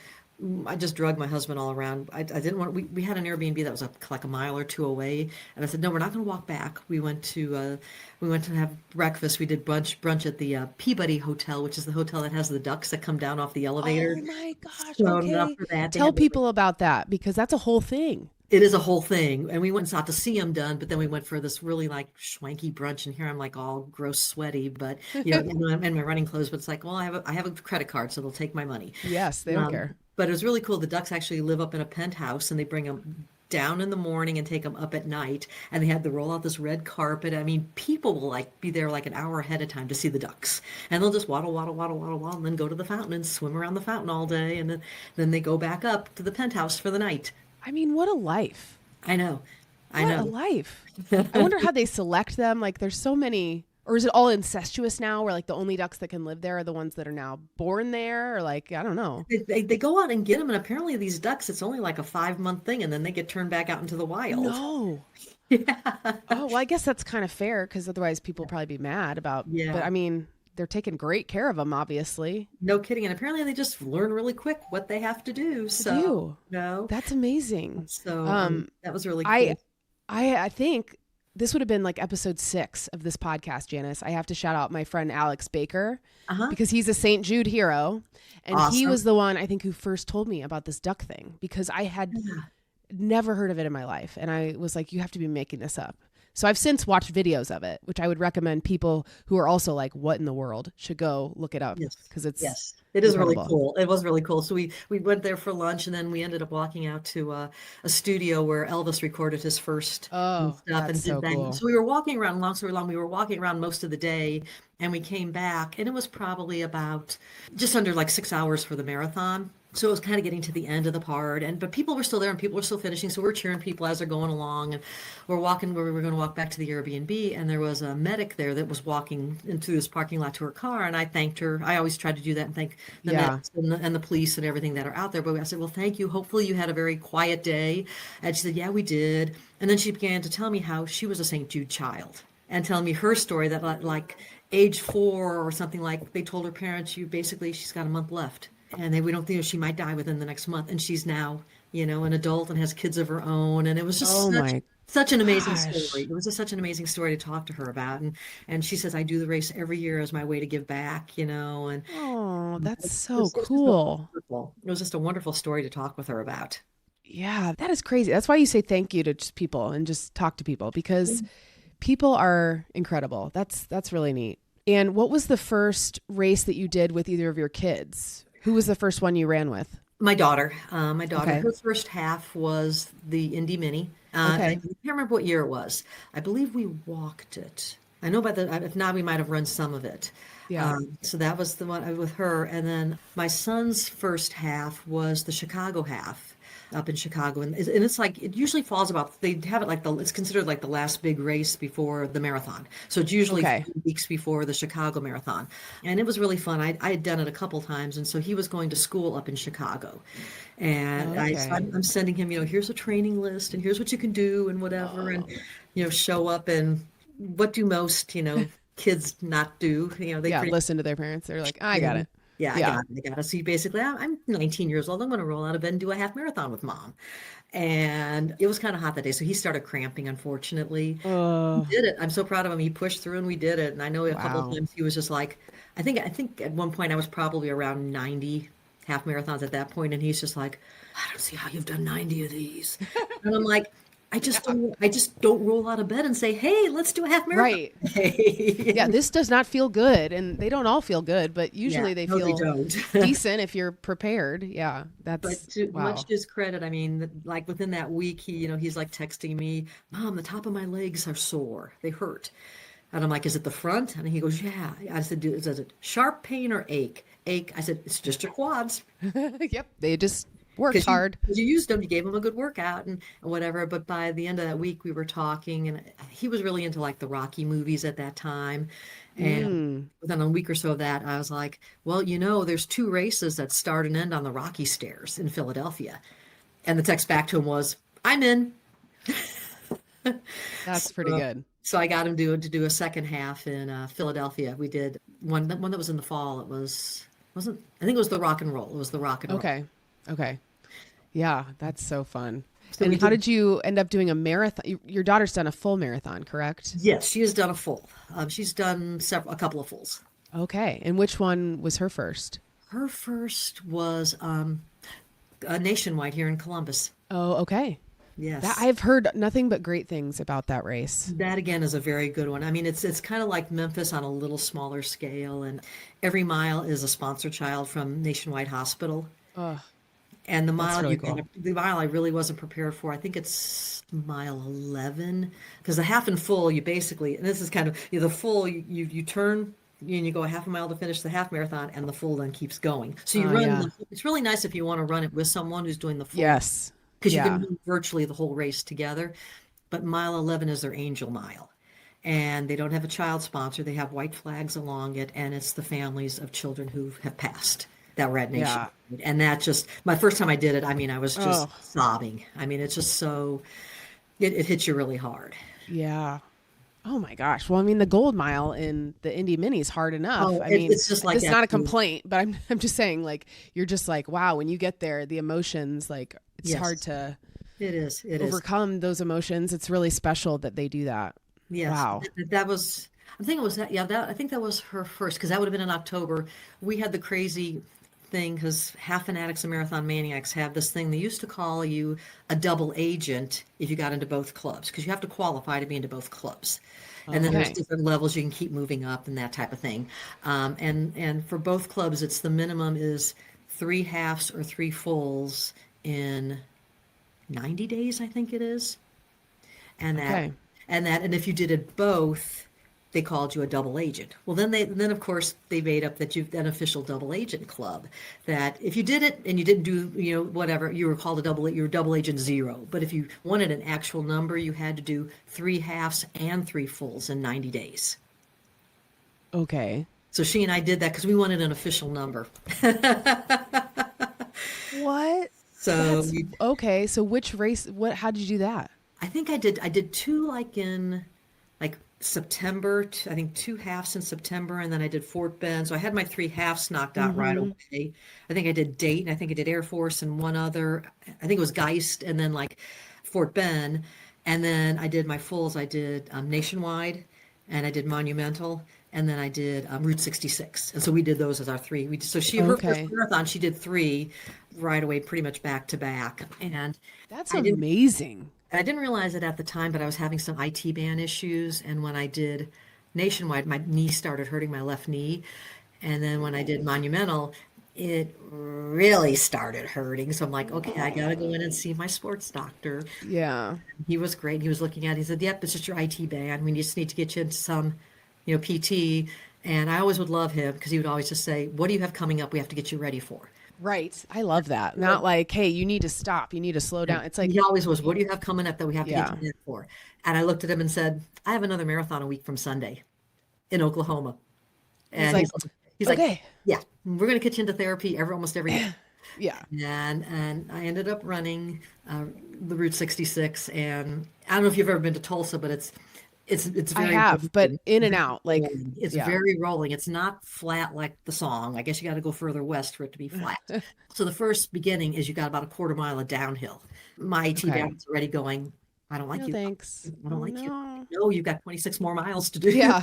I just drugged my husband all around. I didn't want. We had an Airbnb that was like a mile or two away, and I said, no, we're not going to walk back. We went to have breakfast. We did brunch at the Peabody Hotel, which is the hotel that has the ducks that come down off the elevator. Oh my gosh. So enough Okay. for that. They Tell had the people about that because that's a whole thing. It is a whole thing. And we went and sought to see them done, but then we went for this really like schwanky brunch, and here I'm like all gross sweaty, but I'm in my running clothes, but it's like, well, I have a credit card, so they'll take my money. Yes, they don't care. But it was really cool. The ducks actually live up in a penthouse, and they bring them down in the morning and take them up at night. And they had to roll out this red carpet. I mean, people will like be there like an hour ahead of time to see the ducks, and they'll just waddle, waddle, waddle, waddle, waddle, and then go to the fountain and swim around the fountain all day, and then they go back up to the penthouse for the night. I mean, what a life. I know. I What know. a life. I wonder how they select them. Like, there's so many, or is it all incestuous now where like the only ducks that can live there are the ones that are now born there? Or like, I don't know. They go out and get them, and apparently these ducks, it's only like a 5-month thing, and then they get turned back out into the wild. No. Yeah. Oh, well, I guess that's kind of fair because otherwise people would probably be mad about, Yeah. but I mean, they're taking great care of them, obviously. No kidding. And apparently they just learn really quick what they have to do. So, do. no. That's amazing. So that was really I, cool. I think this would have been like episode 6 of this podcast, Janice. I have to shout out my friend Alex Baker because he's a St. Jude hero. And he was the one, I think, who first told me about this duck thing because I had never heard of it in my life. And I was like, you have to be making this up. So I've since watched videos of it, which I would recommend people who are also like, what in the world, should go look it up because it's it is incredible. really cool. It was really cool. So we went there for lunch, and then we ended up walking out to a studio where Elvis recorded his first stuff that's and did so that. cool. So we were walking around, long story long, we were walking around most of the day, and we came back, and it was probably about just under like 6 hours for the marathon. So it was kind of getting to the end of the part, but people were still there and people were still finishing. So we're cheering people as they're going along, and we're walking where we were going to walk back to the Airbnb. And there was a medic there that was walking into this parking lot to her car. And I thanked her. I always try to do that and thank the medics and the police and everything that are out there. But I said, well, thank you. Hopefully you had a very quiet day. And she said, yeah, we did. And then she began to tell me how she was a St. Jude child and telling me her story that like age 4 or something, like they told her parents, she's got a month left. And we don't think she might die within the next month. And she's now, an adult and has kids of her own. And it was just such an amazing story. It was just such an amazing story to talk to her about. And she says, I do the race every year as my way to give back, and oh, that's so cool. It was just a wonderful story to talk with her about. Yeah, that is crazy. That's why you say thank you to just people and just talk to people, because people are incredible. That's really neat. And what was the first race that you did with either of your kids? Who was the first one you ran with? My daughter. Okay. Her first half was the Indy Mini. I can't remember what year it was. I believe we walked it. I know if not, we might have run some of it. Yeah. So that was the one with her. And then my son's first half was the Chicago half up in Chicago. And it's like, it usually falls about, they have it like it's considered like the last big race before the marathon. So it's usually 3 weeks before the Chicago Marathon. And it was really fun. I had done it a couple times. And so he was going to school up in Chicago. And I'm sending him, here's a training list and here's what you can do and whatever. And, show up, and what do most, kids not do? They listen to their parents. They're like, I got it. Yeah, I got it. So basically, I'm 19 years old. I'm going to roll out of bed and do a half marathon with mom. And it was kind of hot that day. So he started cramping, unfortunately. He did it. I'm so proud of him. He pushed through and we did it. And I know a couple of times he was just like, I think at one point I was probably around 90 half marathons at that point. And he's just like, I don't see how you've done 90 of these. And I'm like, I just don't roll out of bed and say, hey, let's do a half marathon. Right. Yeah, this does not feel good. And they don't all feel good, but usually they feel decent if you're prepared. Yeah, that's much to his credit. I mean, like within that week, he's like texting me, Mom, the top of my legs are sore. They hurt. And I'm like, is it the front? And he goes, yeah. I said, is it sharp pain or ache? Ache. I said, it's just your quads. Yep. They just worked hard. You used them, you gave him a good workout and whatever. But by the end of that week, we were talking, and he was really into like the Rocky movies at that time. And within a week or so of that, I was like, well, there's 2 races that start and end on the Rocky Stairs in Philadelphia. And the text back to him was, I'm in. That's pretty good. So I got him to do a second half in Philadelphia. We did one that was in the fall. I think it was the rock and roll. It was the rock and roll. Okay. Yeah, that's so fun. So and how did you end up doing a marathon? Your daughter's done a full marathon, correct? Yes, she has done a full. She's done a couple of fulls. Okay. And which one was her first? Her first was nationwide here in Columbus. Oh, okay. Yes. I've heard nothing but great things about that race. That again is a very good one. I mean, it's kind of like Memphis on a little smaller scale, and every mile is a sponsor child from Nationwide Hospital. Oh, And the that's mile really cool. the mile I really wasn't prepared for. I think it's mile 11 because the half and full you basically, and this is kind of the full you turn and you go a half a mile to finish the half marathon, and the full then keeps going. So you run. Yeah. It's really nice if you want to run it with someone who's doing the full. Yes. Because you can run virtually the whole race together. But mile 11 is their angel mile. And they don't have a child sponsor. They have white flags along it, and it's the families of children who have passed that were at Nationwide. And that just, my first time I did it, I mean, I was just sobbing. I mean, it's just so, it hits you really hard. Yeah. Oh my gosh. Well, I mean, the gold mile in the Indy Mini is hard enough. Oh, I mean, it's just like it's that not a too. complaint, but I'm just saying, like, you're just like, wow, when you get there, the emotions, like, it's Yes. hard to It is. overcome those emotions. It's really special that they do that. Yes. Wow. That was, I think it was that, I think that was her first, because that would have been in October. We had the crazy thing because half fanatics and marathon maniacs have this thing. They used to call you a double agent if you got into both clubs, because you have to qualify to be into both clubs. And then there's different levels you can keep moving up and that type of thing. And for both clubs, it's the minimum is 3 halves or 3 fulls in 90 days, I think it is. And and if you did it both, they called you a double agent. Well, then of course they made up that you've an official double agent club. That if you did it and you didn't do whatever, you were called you were double agent 0. But if you wanted an actual number, you had to do 3 halves and 3 fulls in 90 days. Okay. So she and I did that because we wanted an official number. What? So okay. So which race? How did you do that? I think I did 2 in September. I think 2 halves in September, and then I did Fort Bend. So I had my 3 halves knocked out right away. I think I did Dayton. I think I did Air Force and one other. I think it was Geist, and then Fort Bend, and then I did my fulls. I did Nationwide, and I did Monumental, and then I did Route 66. And so we did those as our 3. Her first marathon, she did 3 right away, pretty much back to back, and that's amazing. I didn't realize it at the time, but I was having some IT band issues. And when I did Nationwide, my knee started hurting, my left knee. And then when I did Monumental, it really started hurting. So I'm like, okay, I got to go in and see my sports doctor. Yeah. He was great. He was looking at it. He said, yep, it's just your IT band. We just need to get you into some, PT. And I always would love him because he would always just say, what do you have coming up? We have to get you ready for. Right. I love that. Not like, hey, you need to stop. You need to slow down. It's like, he always was, what do you have coming up that we have to get you in for? And I looked at him and said, I have another marathon a week from Sunday in Oklahoma. And he's like, yeah, we're going to get you into therapy almost every day. Yeah. And I ended up running the Route 66. And I don't know if you've ever been to Tulsa, but it's very, I have, but in and out, it's very rolling. It's not flat like the song. I guess you got to go further west for it to be flat. So the first beginning is you got about a quarter mile of downhill. My IT band's already going, I don't like you. Thanks. I don't like you. No, you've got 26 more miles to do. Yeah.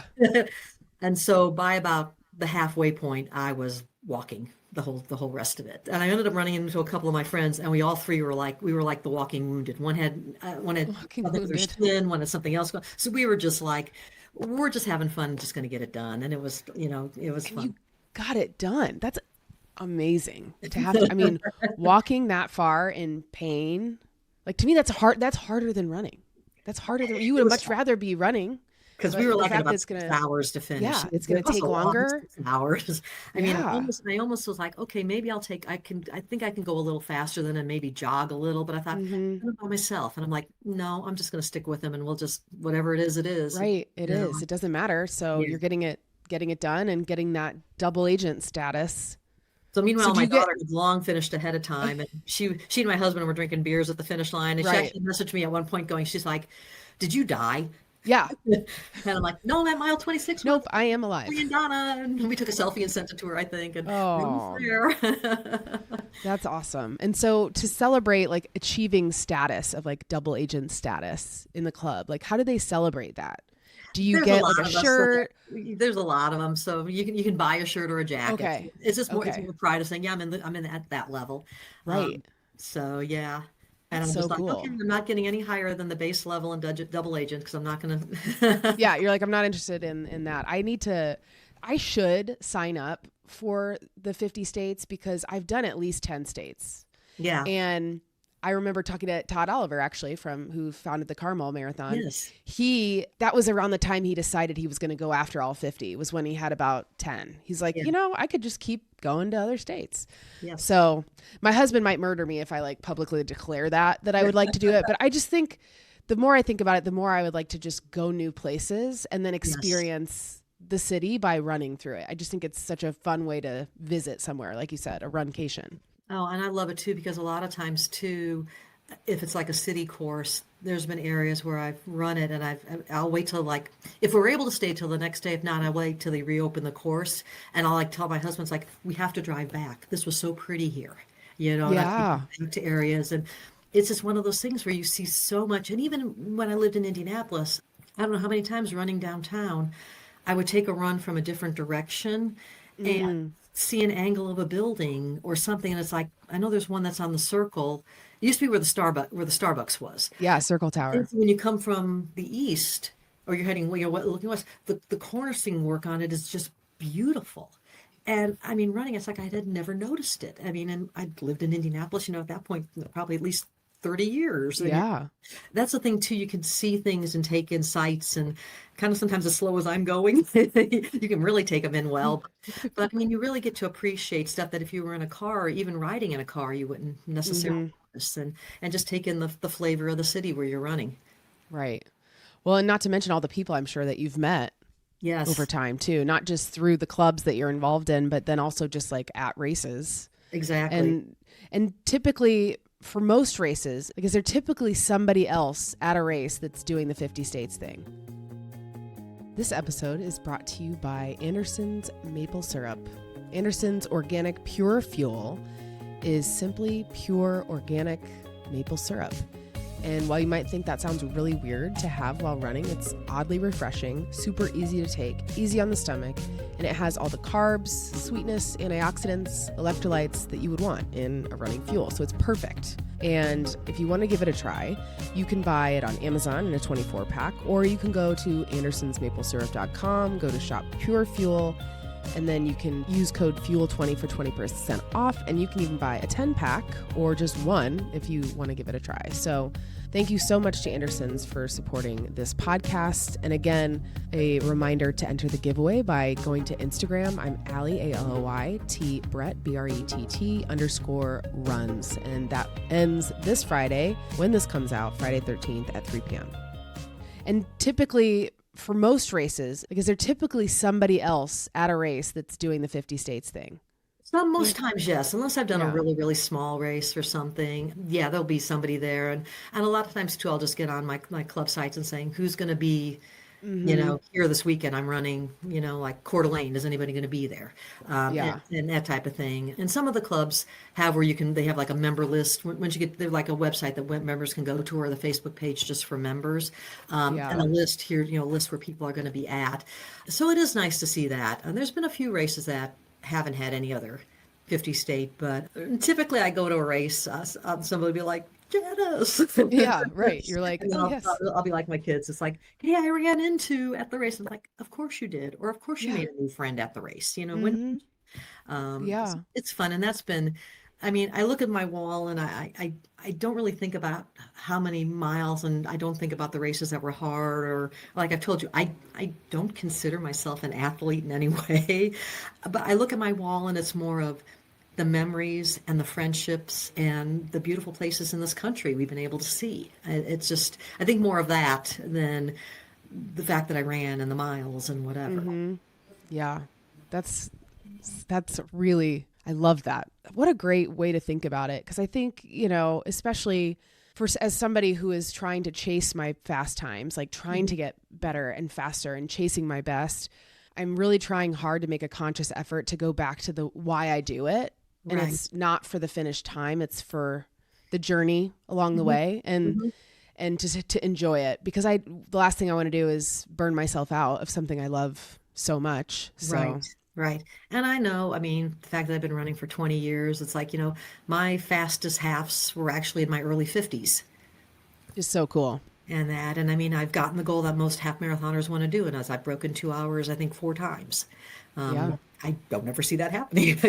And so by about the halfway point, I was walking the whole rest of it. And I ended up running into a couple of my friends, and we all 3 were like the walking wounded. One had something with their shin, one had something else going. So we were just like, we're just having fun, just going to get it done. And it was, it was fun. You got it done. That's amazing to have. I mean, walking that far in pain, to me, that's hard. That's harder than running. That's harder than you would much rather be running. Because we were like about 6 hours to finish. Yeah, it's going to take longer. 6 hours. I mean, I almost was like, okay, maybe I think I can go a little faster than and maybe jog a little. But I thought, I'm by myself. And I'm like, no, I'm just going to stick with him and we'll just, whatever it is, it is. Right. It is. It doesn't matter. So you're getting it done and getting that double agent status. So meanwhile, my daughter had long finished ahead of time, and she and my husband were drinking beers at the finish line. And she actually messaged me at one point she's like, did you die? Yeah. And I'm like, no, I'm at mile 26. Nope, I am alive. And Donna. And we took a selfie and sent it to her, I think. And that's awesome. And so to celebrate achieving status of double agent status in the club, how do they celebrate that? Do you get a shirt? There's a lot of them. So you can buy a shirt or a jacket. Okay. It's just more, it's more pride of saying, yeah, I'm in at that level. Right. So yeah. And That's I'm so just like, okay, cool. I'm not getting any higher than the base level and double agent because I'm not going to. Yeah, you're like, I'm not interested in that. I should sign up for the 50 states because I've done at least 10 states. Yeah. And I remember talking to Todd Oliver, actually, who founded the Carmel Marathon. Yes. That was around the time he decided he was going to go after all 50, was when he had about 10. He's like, Yeah. I could just keep going to other states. Yes. So my husband might murder me if I like publicly declare that I would like to do it. But I just think the more I think about it, the more I would like to just go new places and then experience the city by running through it. I just think it's such a fun way to visit somewhere, like you said, a runcation. Oh, and I love it too because a lot of times too, if it's like a city course, there's been areas where I've run it and I'll wait till like if we're able to stay till the next day. If not, I wait till they reopen the course and I'll like tell my husband's like we have to drive back. This was so pretty here, and I take him to areas and it's just one of those things where you see so much. And even when I lived in Indianapolis, I don't know how many times running downtown, I would take a run from a different direction and see an angle of a building or something. And it's like, I know there's one that's on the circle. It used to be where the Starbucks was. Yeah, Circle Tower. And when you come from the east or you're heading, looking west, the cornicing work on it is just beautiful. And I mean, running, it's like I had never noticed it. I mean, and I'd lived in Indianapolis, at that point, probably at least 30 years. Yeah. That's the thing too. You can see things and take in sights and kind of sometimes as slow as I'm going, you can really take them in well. But I mean, you really get to appreciate stuff that if you were in a car or even riding in a car, you wouldn't necessarily notice and just take in the flavor of the city where you're running. Right. Well, and not to mention all the people I'm sure that you've met over time too, not just through the clubs that you're involved in, but then also just like at races. Exactly. And typically for most races, because there's typically somebody else at a race that's doing the 50 states thing. This episode is brought to you by Anderson's Maple Syrup. Anderson's Organic Pure Fuel is simply pure organic maple syrup. And while you might think that sounds really weird to have while running, it's oddly refreshing, super easy to take, easy on the stomach, and it has all the carbs, sweetness, antioxidants, electrolytes that you would want in a running fuel. So it's perfect. And if you want to give it a try, you can buy it on Amazon in a 24-pack, or you can go to andersonsmaplesyrup.com, go to Shop Pure Fuel, and then you can use code FUEL20 for 20% off, and you can even buy a 10-pack or just one if you want to give it a try. So thank you so much to Anderson's for supporting this podcast. And again, a reminder to enter the giveaway by going to Instagram. I'm Allie, ALOY, Brett, BRETT _runs. And that ends this Friday, when this comes out, Friday 13th at 3 p.m. And typically, for most races, because they're typically somebody else at a race that's doing the 50 states thing. Not most times, yes. Unless I've done a really, really small race or something. Yeah, there'll be somebody there. And a lot of times, too, I'll just get on my club sites and saying, who's going to be, here this weekend. I'm running, like Coeur d'Alene. Is anybody going to be there? And that type of thing. And some of the clubs have where they have like a member list. Once you get, they're like a website that members can go to, or the Facebook page just for members. And a list here, a list where people are going to be at. So it is nice to see that. And there's been a few races that haven't had any other 50 state, but typically I go to a race, somebody will be like, Janice. Yeah, right. You're like, yes. I'll be like my kids. It's like, hey, I ran into at the race. I'm like, of course you did. Or of course you made a new friend at the race. When it's fun. And that's been, I mean, I look at my wall and I don't really think about how many miles, and I don't think about the races that were hard, or like I've told you, I don't consider myself an athlete in any way, but I look at my wall and it's more of the memories and the friendships and the beautiful places in this country we've been able to see. It's just, I think more of that than the fact that I ran and the miles and whatever. Yeah, that's really, I love that. What a great way to think about it. Because I think, especially as somebody who is trying to chase my fast times, like trying to get better and faster and chasing my best, I'm really trying hard to make a conscious effort to go back to the why I do it. And it's not for the finished time. It's for the journey along the way and to enjoy it. Because the last thing I want to do is burn myself out of something I love so much. So Right. And I know, I mean, the fact that I've been running for 20 years, it's like, my fastest halves were actually in my early 50s. Just so cool. And I mean, I've gotten the goal that most half marathoners want to do. And as I've broken 2 hours, I think 4 times. Yeah. I don't ever see that happening.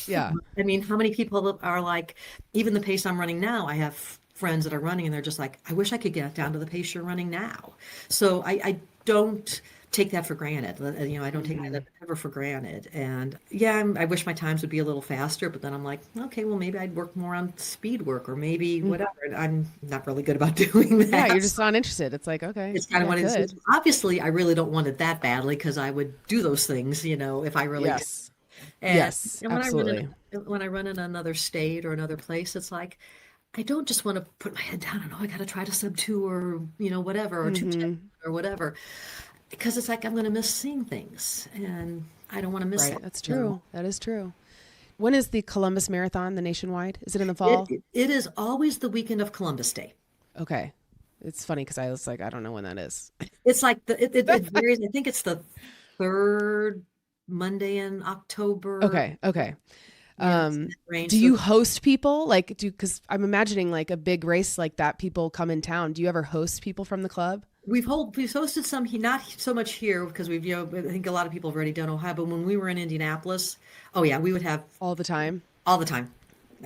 Yeah. I mean, how many people are like, even the pace I'm running now, I have friends that are running and they're just like, I wish I could get down to the pace you're running now. So I don't take that for granted. I don't take that ever for granted. And yeah, I wish my times would be a little faster, but then I'm like, okay, well, maybe I'd work more on speed work or maybe whatever. And I'm not really good about doing that. Yeah, you're just not interested. It's like, okay, it's kind of one of these. Obviously, I really don't want it that badly because I would do those things, if I really did. Yes. And, Yes, and when absolutely. when I run in another state or another place, it's like I don't just want to put my head down and I got to try to sub 2 or whatever or 2:10 or whatever, because it's like I'm going to miss seeing things and I don't want to miss Right. that. That's true. That is true. When is the Columbus Marathon, the nationwide? Is it in the fall? It is always the weekend of Columbus Day. Okay. It's funny because I was like, I don't know when that is. It's like it varies. I think it's the third Monday in October. Okay. Okay. Yeah, range. Do you host people? Because I'm imagining like a big race like that, people come in town. Do you ever host people from the club? We've hosted some, not so much here because we've, I think a lot of people have already done Ohio, but when we were in Indianapolis, oh yeah, we would have All the time? all the time.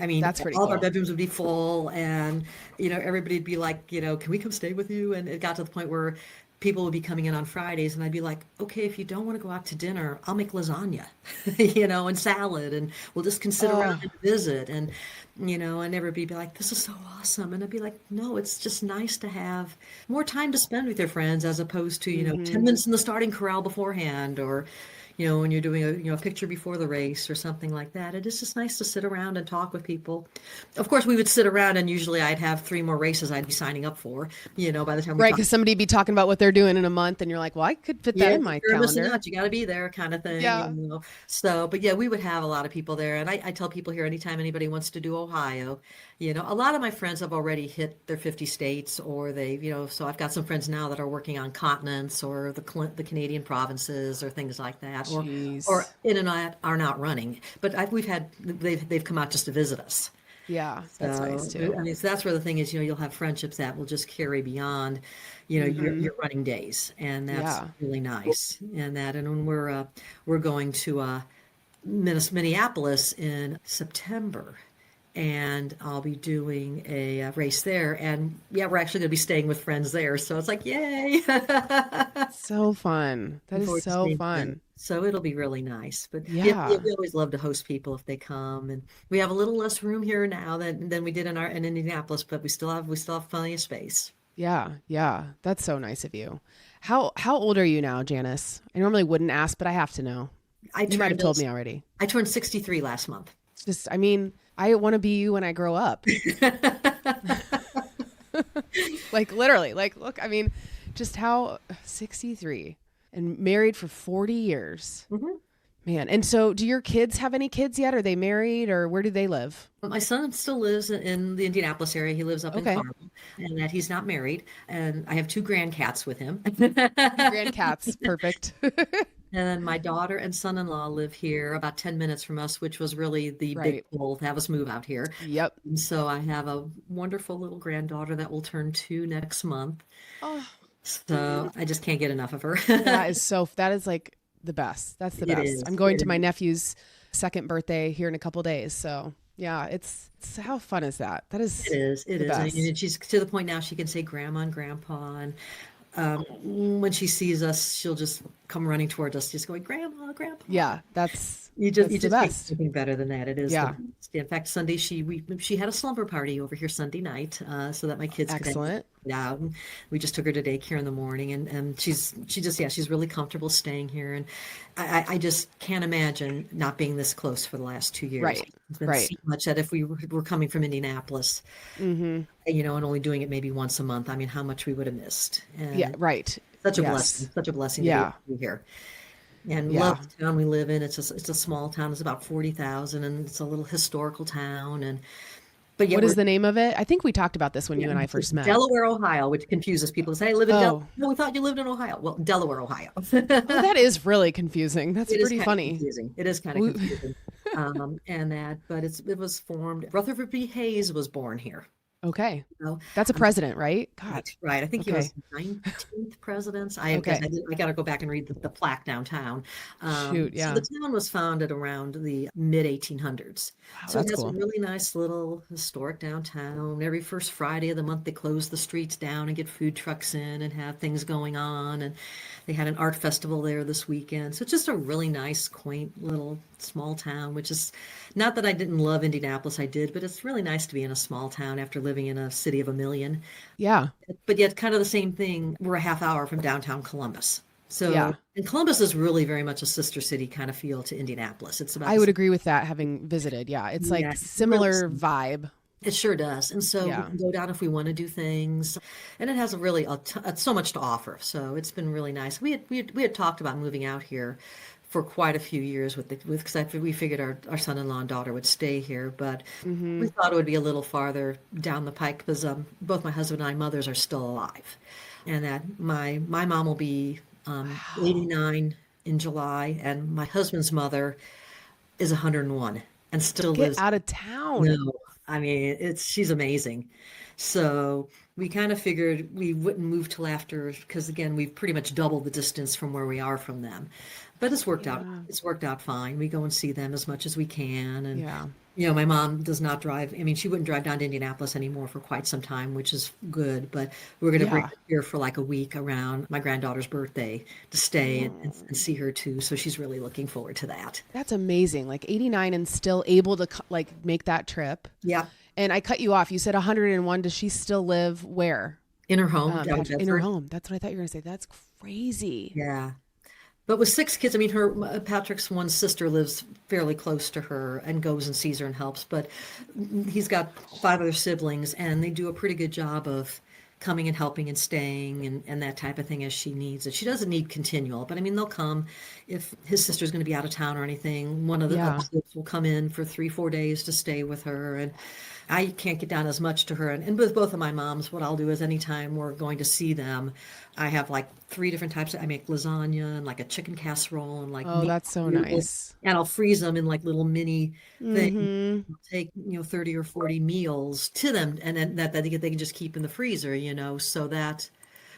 I mean, That's pretty all of cool. our bedrooms would be full and, everybody'd be like, can we come stay with you? And it got to the point where people would be coming in on Fridays and I'd be like, okay, if you don't want to go out to dinner, I'll make lasagna, and salad and we'll just sit around and visit. And, and everybody be like, this is so awesome. And I'd be like, no, it's just nice to have more time to spend with your friends as opposed to, 10 minutes in the starting corral beforehand or, when you're doing a picture before the race or something like that. It is just nice to sit around and talk with people. Of course, we would sit around and usually I'd have 3 more races I'd be signing up for, by the time we Right, because somebody be talking about what they're doing in a month and you're like, well, I could fit that in my you're missing calendar. out, you got to be there kind of thing. Yeah. So, but yeah, we would have a lot of people there. And I tell people here, anytime anybody wants to do Ohio, a lot of my friends have already hit their 50 states or they've, so I've got some friends now that are working on continents or the Canadian provinces or things like that. Jeez. Or in and out are not running, but they've come out just to visit us. Yeah, that's nice too. I mean, so that's where the thing is, you'll have friendships that will just carry beyond, your running days, and that's really nice. And when we're going to Minneapolis in September, and I'll be doing a race there, and yeah, we're actually going to be staying with friends there, so it's like, yay! So fun. That is so fun. So it'll be really nice. But Yeah. we always love to host people if they come, and we have a little less room here now than we did in Indianapolis, but we still have plenty of space. Yeah, yeah. That's so nice of you. How old are you now, Janice? I normally wouldn't ask, but I have to know. You might have told me already. I turned 63 last month. It's just, I mean, I want to be you when I grow up. Like literally, like, look, I mean, just how 63 and married for 40 years. Mm-hmm. Man. And so do your kids have any kids yet? Are they married or where do they live? My son still lives in the Indianapolis area. He lives up in Carmel, and that he's not married. And I have 2 grandcats with him. Grandcats. Perfect. And then my daughter and son-in-law live here about 10 minutes from us, which was really the big goal to have us move out here. Yep. And so I have a wonderful little granddaughter that will turn 2 next month. Oh. So I just can't get enough of her. That is like the best. That's the best. I'm going to my nephew's 2nd birthday here in a couple days. So yeah, it's how fun is that? That is. It is. Best. And she's to the point now she can say grandma and grandpa. And when she sees us, she'll just come running toward us, just going, grandma, grandpa. Yeah, that's you the just best. Something better than that. It is. Yeah. The best. In fact, Sunday she had a slumber party over here Sunday night, so that my kids could hang out. And we just took her to daycare in the morning, and she's really comfortable staying here. And I just can't imagine not being this close for the last 2 years. Right. It's been so much that if we were coming from Indianapolis, and only doing it maybe once a month, I mean, how much we would have missed. And yeah. Right. Such a blessing. Such a blessing to be here. And love the town we live in. It's a small town. It's about 40,000, and it's a little historical town. But yet What is the name of it? I think we talked about this when you and I first met. Delaware, Ohio, which confuses people. Say, I live in Delaware. Oh, No, we thought you lived in Ohio. Well, Delaware, Ohio. that is really confusing. That's It is pretty kind of funny. confusing. It is kind of confusing. But it was formed. Rutherford B. Hayes was born here. Okay. You know? That's a president, right? God. Right. I think he Okay. was the 19th president. I Okay. guess I got to go back and read the plaque downtown. Shoot, yeah. So the town was founded around the mid 1800s. Wow, So it that's has cool. a really nice little historic downtown. Every first Friday of the month, they close the streets down and get food trucks in and have things going on. And they had an art festival there this weekend. So it's just a really nice, quaint little small town, which is not that I didn't love Indianapolis, I did, but it's really nice to be in a small town after living in a city of a million. Yeah. But yet kind of the same thing. We're a half hour from downtown Columbus. So, Yeah. and Columbus is really very much a sister city kind of feel to Indianapolis. It's about I would agree with that, having visited. Yeah. It's like Yeah, similar really vibe. It sure does. And so Yeah. we can go down if we want to do things. And it has a really so much to offer. So it's been really nice. We had talked about moving out here for quite a few years because we figured our son-in-law and daughter would stay here, but we thought it would be a little farther down the pike because both my husband and I mothers are still alive, and that my mom will be 89 in July, and my husband's mother is 101 and still Get lives. out of town. No, I mean she's amazing. So we kind of figured we wouldn't move till after, because again, we've pretty much doubled the distance from where we are from them. But it's worked out. It's worked out fine. We go and see them as much as we can. And, Yeah. my mom does not drive. I mean, she wouldn't drive down to Indianapolis anymore for quite some time, which is good. But we're going to bring Yeah. her here for like a week around my granddaughter's birthday to stay and see her too. So she's really looking forward to that. That's amazing. Like 89 and still able to make that trip. Yeah. And I cut you off. You said 101. Does she still live where? In her home. down In her Bedford. home. That's what I thought you were going to say. That's crazy. Yeah. But with 6 kids, I mean, Patrick's one sister lives fairly close to her and goes and sees her and helps. But he's got 5 other siblings, and they do a pretty good job of coming and helping and staying and that type of thing as she needs it. She doesn't need continual, but I mean, they'll come if his sister's going to be out of town or anything. One of the Yeah. kids will come in for 3-4 days to stay with her, and I can't get down as much to her. And with both of my moms, what I'll do is anytime we're going to see them, I have like 3 different types. I make lasagna and like a chicken casserole and like Oh, meat that's so noodles. nice. And I'll freeze them in like little mini things. Mhm. I'll take 30 or 40 meals to them, and then that they can just keep in the freezer, so that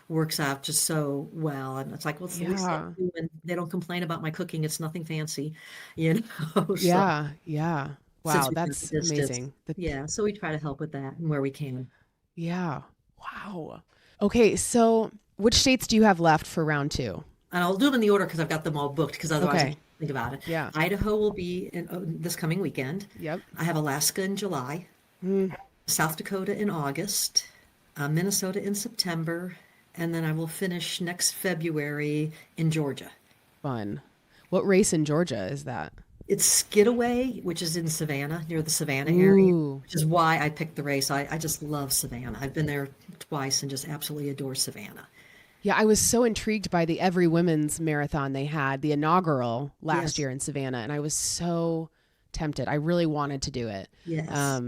works out just so well. And it's like, well, it's the least I Yeah. can do, and they don't complain about my cooking. It's nothing fancy, so Yeah. Yeah. since Wow. we've got That's the distance, amazing. yeah, so we try to help with that and where we can. Yeah. Wow. Okay. So which states do you have left for round 2? And I'll do them in the order because I've got them all booked, because otherwise I Okay. can't think about it. Yeah. Idaho will be this coming weekend. Yep. I have Alaska in July, South Dakota in August, Minnesota in September, and then I will finish next February in Georgia. Fun. What race in Georgia is that? It's Skidaway, which is in Savannah, near the Savannah area, Ooh. which is why I picked the race. I just love Savannah. I've been there twice and just absolutely adore Savannah. Yeah, I was so intrigued by the Every Women's Marathon they had, the inaugural last Yes. year in Savannah, and I was so tempted. I really wanted to do it. Yes.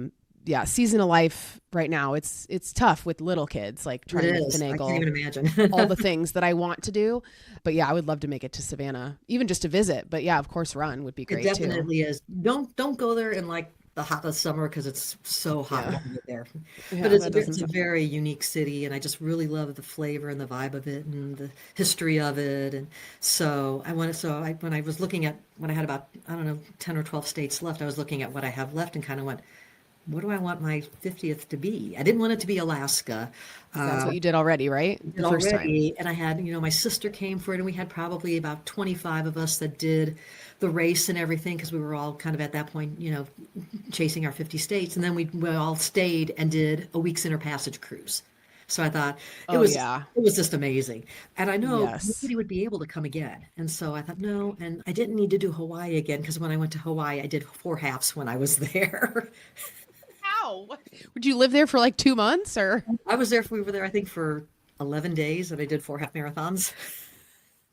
Yeah, season of life right now, it's tough with little kids, like It trying to is. I can't finagle even imagine. all the things that I want to do. But yeah, I would love to make it to Savannah, even just to visit. But yeah, of course, run would be It great too. definitely is. Don't go there in like the hottest summer because it's so hot when you get there. Yeah, But it's that a doesn't very unique city, and I just really love the flavor and the vibe of it and the history of it. And so when I was looking at, when I had about, I don't know, 10 or 12 states left, I was looking at what I have left and kind of went, what do I want my 50th to be? I didn't want it to be Alaska. That's what you did already, right? The first time. Already, and I had, my sister came for it, and we had probably about 25 of us that did the race and everything, because we were all kind of at that point, chasing our 50 states, and then we all stayed and did a week's interpassage cruise. So I thought Oh, yeah. it was just amazing, and I know Yes. nobody would be able to come again, and so I thought no, and I didn't need to do Hawaii again, because when I went to Hawaii, I did 4 halves when I was there. How? Would you live there for like 2 months or? We were there, I think, for 11 days, and I did 4 half marathons.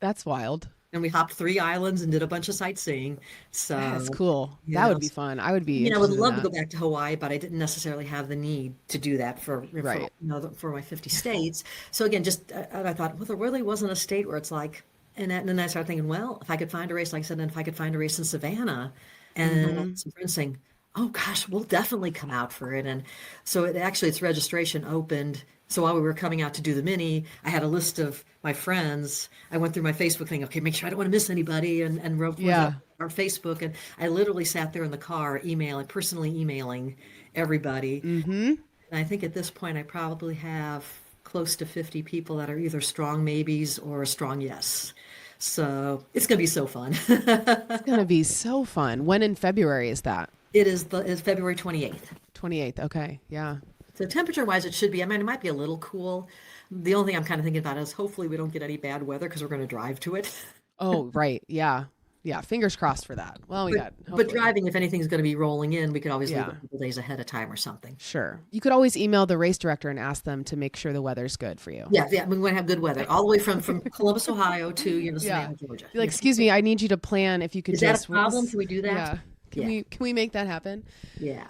That's wild. and we hopped 3 islands and did a bunch of sightseeing. That's So, cool. you That know, would be fun. I would be I would interested in love to that. go back to Hawaii, but I didn't necessarily have the need to do that Right. for my 50 states. So again, just I thought, well, there really wasn't a state where it's like, and then I started thinking, well, if I could find a race, like I said, and if I could find a race in Savannah, and I had some friends saying, oh gosh, we'll definitely come out for it. And so its registration opened. So while we were coming out to do the mini, I had a list of my friends. I went through my Facebook thing. Okay, make sure I don't want to miss anybody, and wrote Yeah. our Facebook. And I literally sat there in the car personally emailing everybody. And I think at this point, I probably have close to 50 people that are either strong maybes or a strong yes. So it's going to be so fun. It's going to be so fun. When in February is that? It's February 28th. 28th. Okay. Yeah. So temperature wise, it should be, I mean, it might be a little cool. The only thing I'm kind of thinking about is hopefully we don't get any bad weather because we're going to drive to it. Oh, right. Yeah. Yeah. Fingers crossed for that. Well, But hopefully. driving, if anything's going to be rolling in, we could always leave Yeah. a couple days ahead of time or something. Sure. You could always email the race director and ask them to make sure the weather's good for you. Yeah, we're going to have good weather all the way from Columbus, Ohio to, Savannah, Georgia. Be like, excuse me, I need you to plan if you could Is that just. a problem? Can we do that? Yeah. Can we make that happen? Yeah.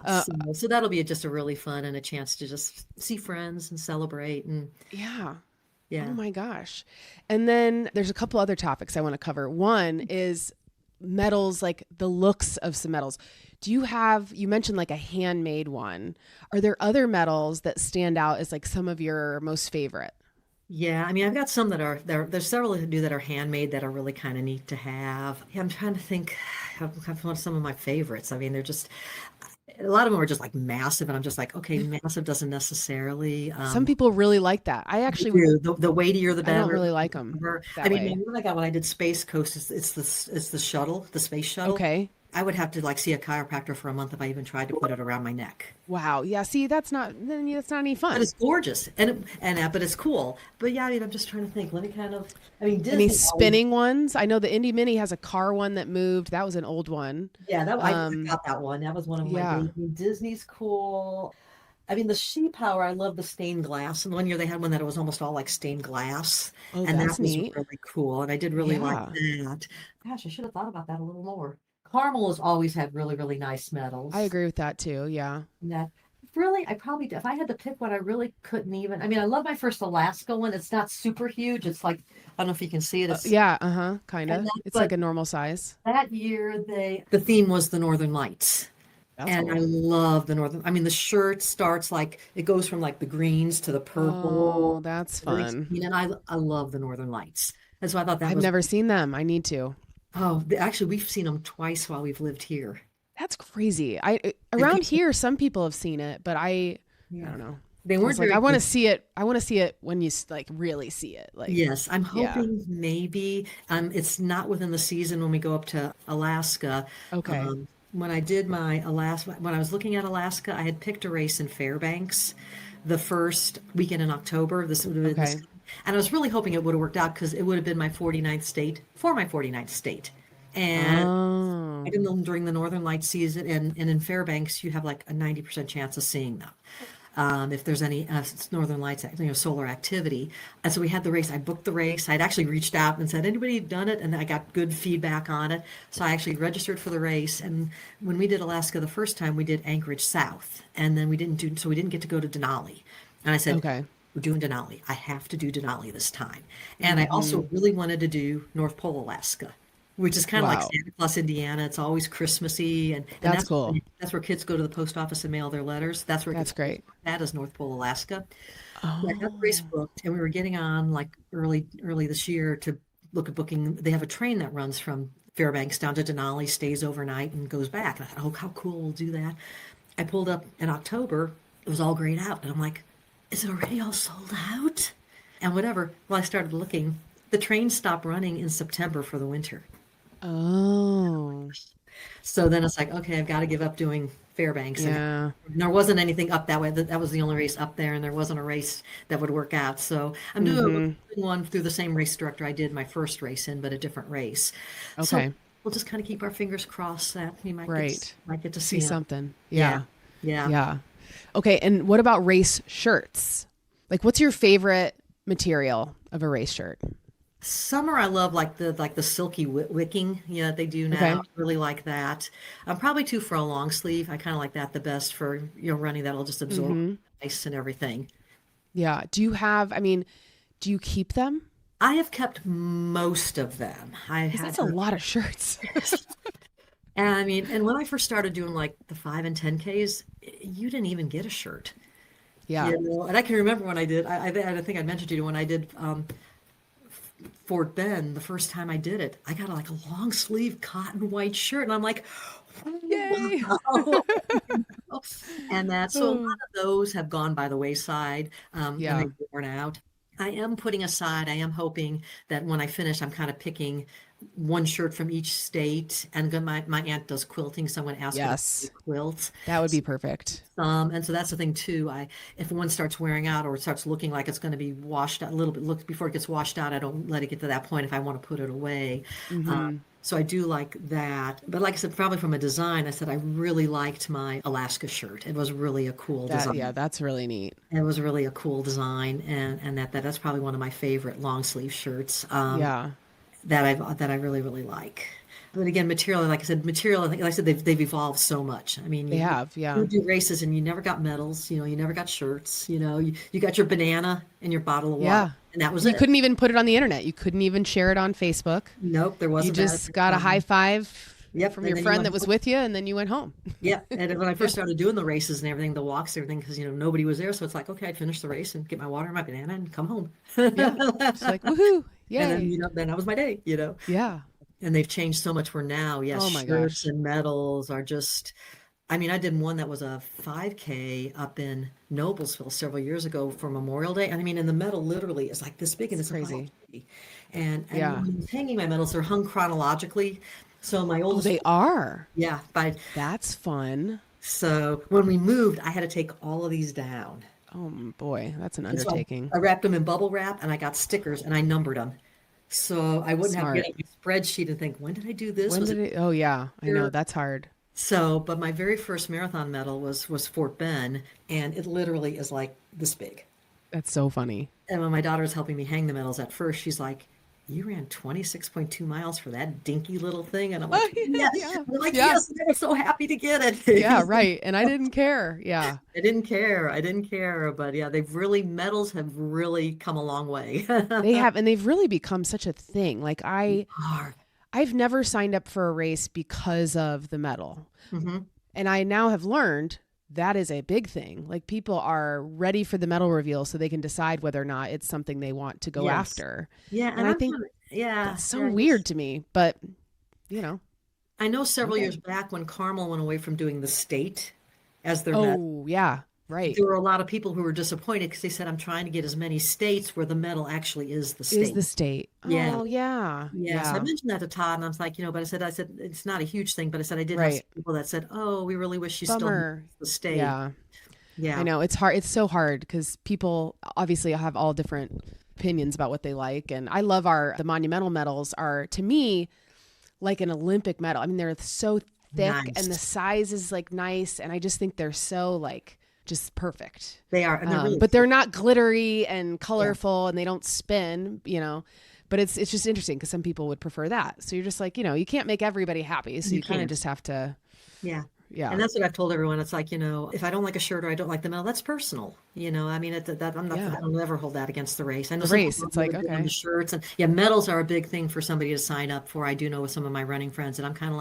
So that'll be just a really fun and a chance to just see friends and celebrate and Yeah. yeah. Oh my gosh. And then there's a couple other topics I want to cover. One is medals, like the looks of some medals. You mentioned like a handmade one. Are there other medals that stand out as like some of your most favorite? Yeah, I mean, I've got some there's several that do that are handmade that are really kind of neat to have. Yeah, I'm trying to think of some of my favorites. I mean, they're just a lot of them are just like massive, and I'm just like, okay, massive doesn't necessarily. Some people really like that. I actually the weightier the better. I don't really like them. I mean, what I got when I did Space Coast it's the shuttle, the space shuttle. Okay. I would have to like see a chiropractor for a month if I even tried to put it around my neck. Wow. Yeah. See, that's not any fun. But it's gorgeous but it's cool. But yeah, I mean, I'm just trying to think. Let me Disney Any spinning ones? I know the Indy Mini has a car one that moved. That was an old one. Yeah, I got that one. That was one of my babies. Disney's cool. I mean, the She Power, I love the stained glass. And one year they had one that was almost all like stained glass. Oh, and that's that was neat. really cool. And I did really like that. Gosh, I should have thought about that a little more. Carmel has always had really, really nice medals. I agree with that too. Yeah. Yeah. Really, if I had to pick one, I really couldn't even. I mean, I love my first Alaska one. It's not super huge. It's like, I don't know if you can see it. It's, Kind of. It's like a normal size. That year, the theme was the Northern Lights. That's cool. I love the Northern. I mean, the shirt starts like, it goes from like the greens to the purple. Oh, that's fun. And I love the Northern Lights. And so I thought I've never seen them. I need to. Oh, actually, we've seen them twice while we've lived here. That's crazy. Around here, some people have seen it, but I don't know. They weren't like, I want to see it. I want to see it when you like really see it. Like, yes, I'm hoping maybe it's not within the season when we go up to Alaska. Okay. When I did when I was looking at Alaska, I had picked a race in Fairbanks the first weekend in October. And I was really hoping it would have worked out because it would have been my 49th state for my 49th state. And I did them during the Northern Lights season. And in Fairbanks, you have like a 90% chance of seeing them. If there's any Northern Lights, solar activity. And so we had the race. I booked the race. I'd actually reached out and said, anybody done it? And I got good feedback on it. So I actually registered for the race. And when we did Alaska the first time, we did Anchorage South. And then we didn't get to go to Denali. And I said, okay, we're doing Denali. I have to do Denali this time. And I also really wanted to do North Pole, Alaska, which is kind of like Santa Claus, Indiana. It's always Christmassy. And that's cool. That's where kids go to the post office and mail their letters. That's great. That is North Pole, Alaska. I got the race booked, and we were getting on like early this year to look at booking. They have a train that runs from Fairbanks down to Denali, stays overnight, and goes back. And I thought, oh, how cool, we'll do that. I pulled up in October. It was all grayed out. And I'm like, is it already all sold out? And whatever. Well, I started looking. The train stopped running in September for the winter. Oh. So then it's like, okay, I've got to give up doing Fairbanks. Yeah. And there wasn't anything up that way. That was the only race up there, and there wasn't a race that would work out. So I'm doing one through the same race director I did my first race in, but a different race. Okay. So we'll just kind of keep our fingers crossed that we might get to see something. Yeah. Okay. And what about race shirts? Like, what's your favorite material of a race shirt? Summer, I love like the silky wicking, that they do Okay. now. I really like that. I'm probably too for a long sleeve. I kind of like that the best for running. That'll just absorb Mm-hmm. ice and everything. Yeah. Do you keep them? I have kept most of them. I Because had that's a lot of shirts. And I mean, and when I first started doing like the 5 and 10Ks, you didn't even get a shirt. Yeah. And I can remember when I did. I think I mentioned to you when I did Fort Bend the first time I did it. I got like a long sleeve cotton white shirt, and I'm like, Yay. wow. And so a lot Oh, of those have gone by the wayside, and yeah. they've worn out. I am putting aside, I am hoping that when I finish, I'm kind of picking one shirt from each state. And my aunt does quilting, so I'm going to ask her to Yes. quilt. That would be perfect. And so that's the thing too. If one starts wearing out or it starts looking like it's going to be washed out a little bit, look before it gets washed out, I don't let it get to that point if I want to put it away. Mm-hmm. So I do like that. But like I said, probably from a design, I said I really liked my Alaska shirt. It was really a cool Yeah, design. that's really neat. It was really a cool design, and that's probably one of my favorite long sleeve shirts. Yeah. That I really really like. But again, material, like I said, material. I think, like I said, they've evolved so much. I mean, They have. you Yeah. would do races and you never got medals. You never got shirts. You got your banana and your bottle of water, Yeah. and that was And you it. couldn't even put it on the internet. You couldn't even share it on Facebook. Nope, there You wasn't that at just the got a high time. five Yep, from and your then you friend went that was home. with you, and then you went home. Yeah, and when I first started doing the races and everything, the walks, everything, because nobody was there, so it's like, okay, I'd finish the race and get my water and my banana and come home, Yeah. Just like, woohoo. and then Yay. then that was my day. Yeah. And they've changed so much where now, yes, Oh my shirts gosh. and medals are just. I mean, I did one that was a 5K up in Noblesville several years ago for Memorial Day, and I mean, and the medal literally is like this big, and It's it's a crazy. 5K. And Yeah. when I was hanging my medals, they're hung chronologically. So my Oh, oldest, they are. yeah, by That's fun. so when we moved, I had to take all of these down. Oh boy, that's an And so undertaking. I wrapped them in bubble wrap and I got stickers and I numbered them. So I wouldn't have to get Smart. a spreadsheet and think, when did I do this? When Was did it it? Oh yeah, I know. here? That's hard. So, but my very first marathon medal was Fort Bend, and it literally is like this big. That's so funny. And when my daughter was helping me hang the medals at first, she's like, "You ran 26.2 miles for that dinky little thing," and I'm Oh like, yeah, "Yes." yeah, I'm like, yeah, "Yes," and I was so happy to get yeah. it. Right. And I didn't care. Yeah. I didn't care. I didn't care. But yeah, medals have really come a long way. They have, and they've really become such a thing. Like Are. I've never signed up for a race because of the medal. Hmm. And I now have learned that is a big thing. Like people are ready for the medal reveal so they can decide whether or not it's something they want to go Yes. after. Yeah, And and I I'm think kind of, yeah, that's so yeah. weird to me, but you know, I know several okay. years back when Carmel went away from doing the state as their medal, Oh, yeah, right. there were a lot of people who were disappointed because they said, "I'm trying to get as many states where the medal actually is the Is state." the state. Yeah. Oh, yeah. Yeah, so I Yeah. mentioned that to Todd, and I was like, but I said it's not a huge thing, but I said I did have some Right. people that said, "Oh, we really wish she still had Bummer. the state." Yeah. I Yeah, know it's hard. It's so hard because people obviously have all different opinions about what they like. And I love the monumental medals are to me like an Olympic medal. I mean, they're so thick and the nice. size is like nice. And I just think they're so like just perfect. They are, and they're really But they're thick. not glittery and Yeah, colorful and they don't spin. But it's just interesting because some people would prefer that. So you're just like, you can't make everybody happy. So you you kind of can't. just have to, Yeah. And yeah, that's what I've told everyone. It's like, if I don't like a shirt or I don't like the medal, that's personal. I mean, I'm not, yeah. I'll never hold that against the race. I know The some people race, are it's really like, big on the okay. shirts, and yeah, medals are a big thing for somebody to sign up for. I do know with some of my running friends, and I'm kind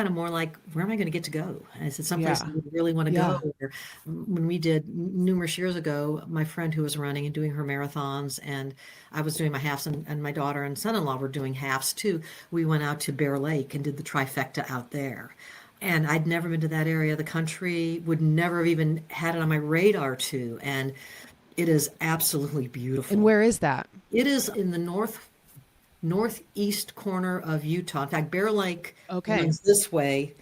of more like, where am I going to get to go? And I said, someplace I Yeah. would really want to Yeah. go. Or when we did numerous years ago, my friend who was running and doing her marathons, and I was doing my halves, and my daughter and son-in-law were doing halves too. We went out to Bear Lake and did the trifecta out there. And I'd never been to that area of the country, would never have even had it on my radar to. And it is absolutely And beautiful. where is that? It is in the northeast corner of Utah. In fact, Bear Lake Okay. runs this way,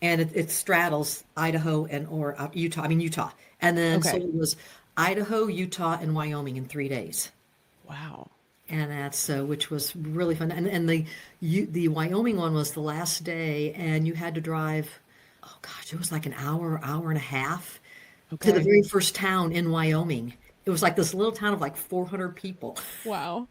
and it straddles Idaho or Utah. I mean Utah, and then so Okay. it was Idaho, Utah, and Wyoming in 3 days, Wow. and that's which was really fun. And the Wyoming one was the last day, and you had to drive. Oh gosh, it was like an hour and a half to the Okay. very first town in Wyoming. It was like this little town of like 400 people. Wow.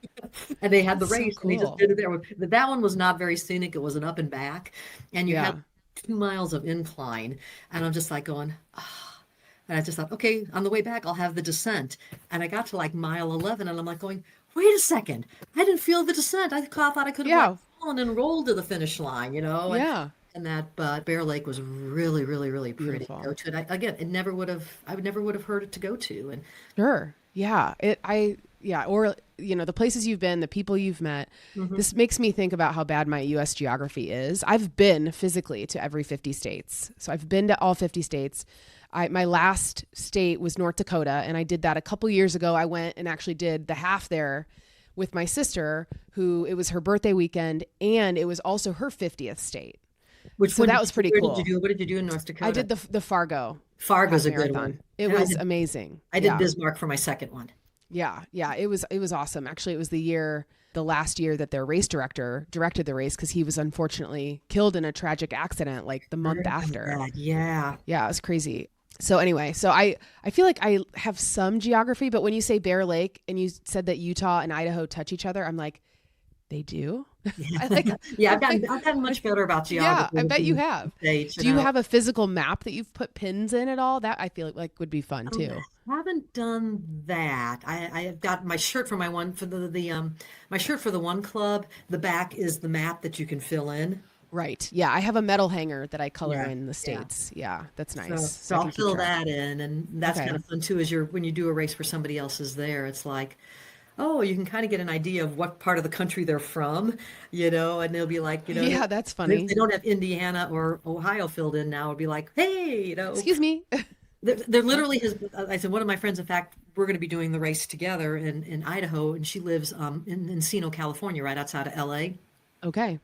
And they had the That's so race and they just cool. did it there. That one was not very scenic. It was an up and back. And you had Yeah. 2 miles of incline. And I'm just like going, ah. And I just thought, okay, on the way back, I'll have the descent. And I got to like mile 11 and I'm like going, wait a second. I didn't feel the descent. I thought I could have like Yeah. fallen and rolled to the finish line, Yeah. and that, but Bear Lake was really, really, really pretty to Beautiful. go to. And again, I never would have heard it to go to. And Sure. Yeah. Yeah. Or, the places you've been, the people you've met, this makes me think about how bad my US geography is. I've been physically to every 50 states. So I've been to all 50 states. My last state was North Dakota, and I did that a couple years ago. I went and actually did the half there with my sister, who it was her birthday weekend, and it was also her 50th state. So that was pretty cool. What did you do in North Dakota? I did the Fargo. Fargo's a good one. It was amazing. I did Bismarck for my second one. Yeah. Yeah. It was awesome. Actually, it was the last year that their race director directed the race, because he was unfortunately killed in a tragic accident like the month after. Yeah. Yeah. It was crazy. So anyway, so I feel like I have some geography, but when you say Bear Lake and you said that Utah and Idaho touch each other, I'm like, they do? Yeah, I've gotten much better about geography. Yeah, I bet you have. States, do you have a physical map that you've put pins in at all? That I feel like would be fun too. I haven't done that. I've got my shirt for my one for my shirt for the one club. The back is the map that you can fill in. Right. Yeah, I have a metal hanger that I color in the States. Yeah, that's nice. So I'll fill that in, and that's kind of fun too. When you do a race where somebody else is there, it's like, oh, you can kind of get an idea of what part of the country they're from, and they'll be like, yeah, that's funny. If they don't have Indiana or Ohio filled in now, it'll be like, hey, excuse me. There literally has. I said, one of my friends, in fact, we're going to be doing the race together in Idaho, and she lives in Encino, California, right outside of LA. Okay.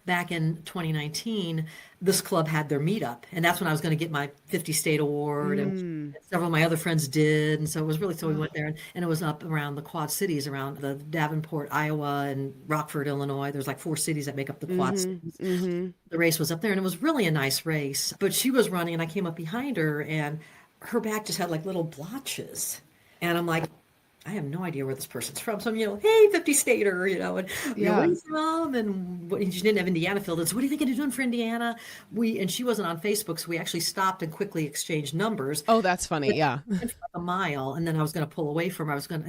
Back in 2019, this club had their meetup, and that's when I was going to get my 50 state award, and several of my other friends did, and so it was really, so we went there, and it was up around the Quad Cities, around the Davenport, Iowa, and Rockford, Illinois. There's like 4 cities that make up the Quad Cities. The race was up there, and it was really a nice race, but she was running, and I came up behind her, and her back just had like little blotches, and I'm like, I have no idea where this person's from. So I'm, hey, 50 stater, and where are you from? And she didn't have Indiana filled in. So what do you think you're doing for Indiana? And she wasn't on Facebook, so we actually stopped and quickly exchanged numbers. Oh, that's funny. Yeah. A mile, and then I was going to pull away from her. I said,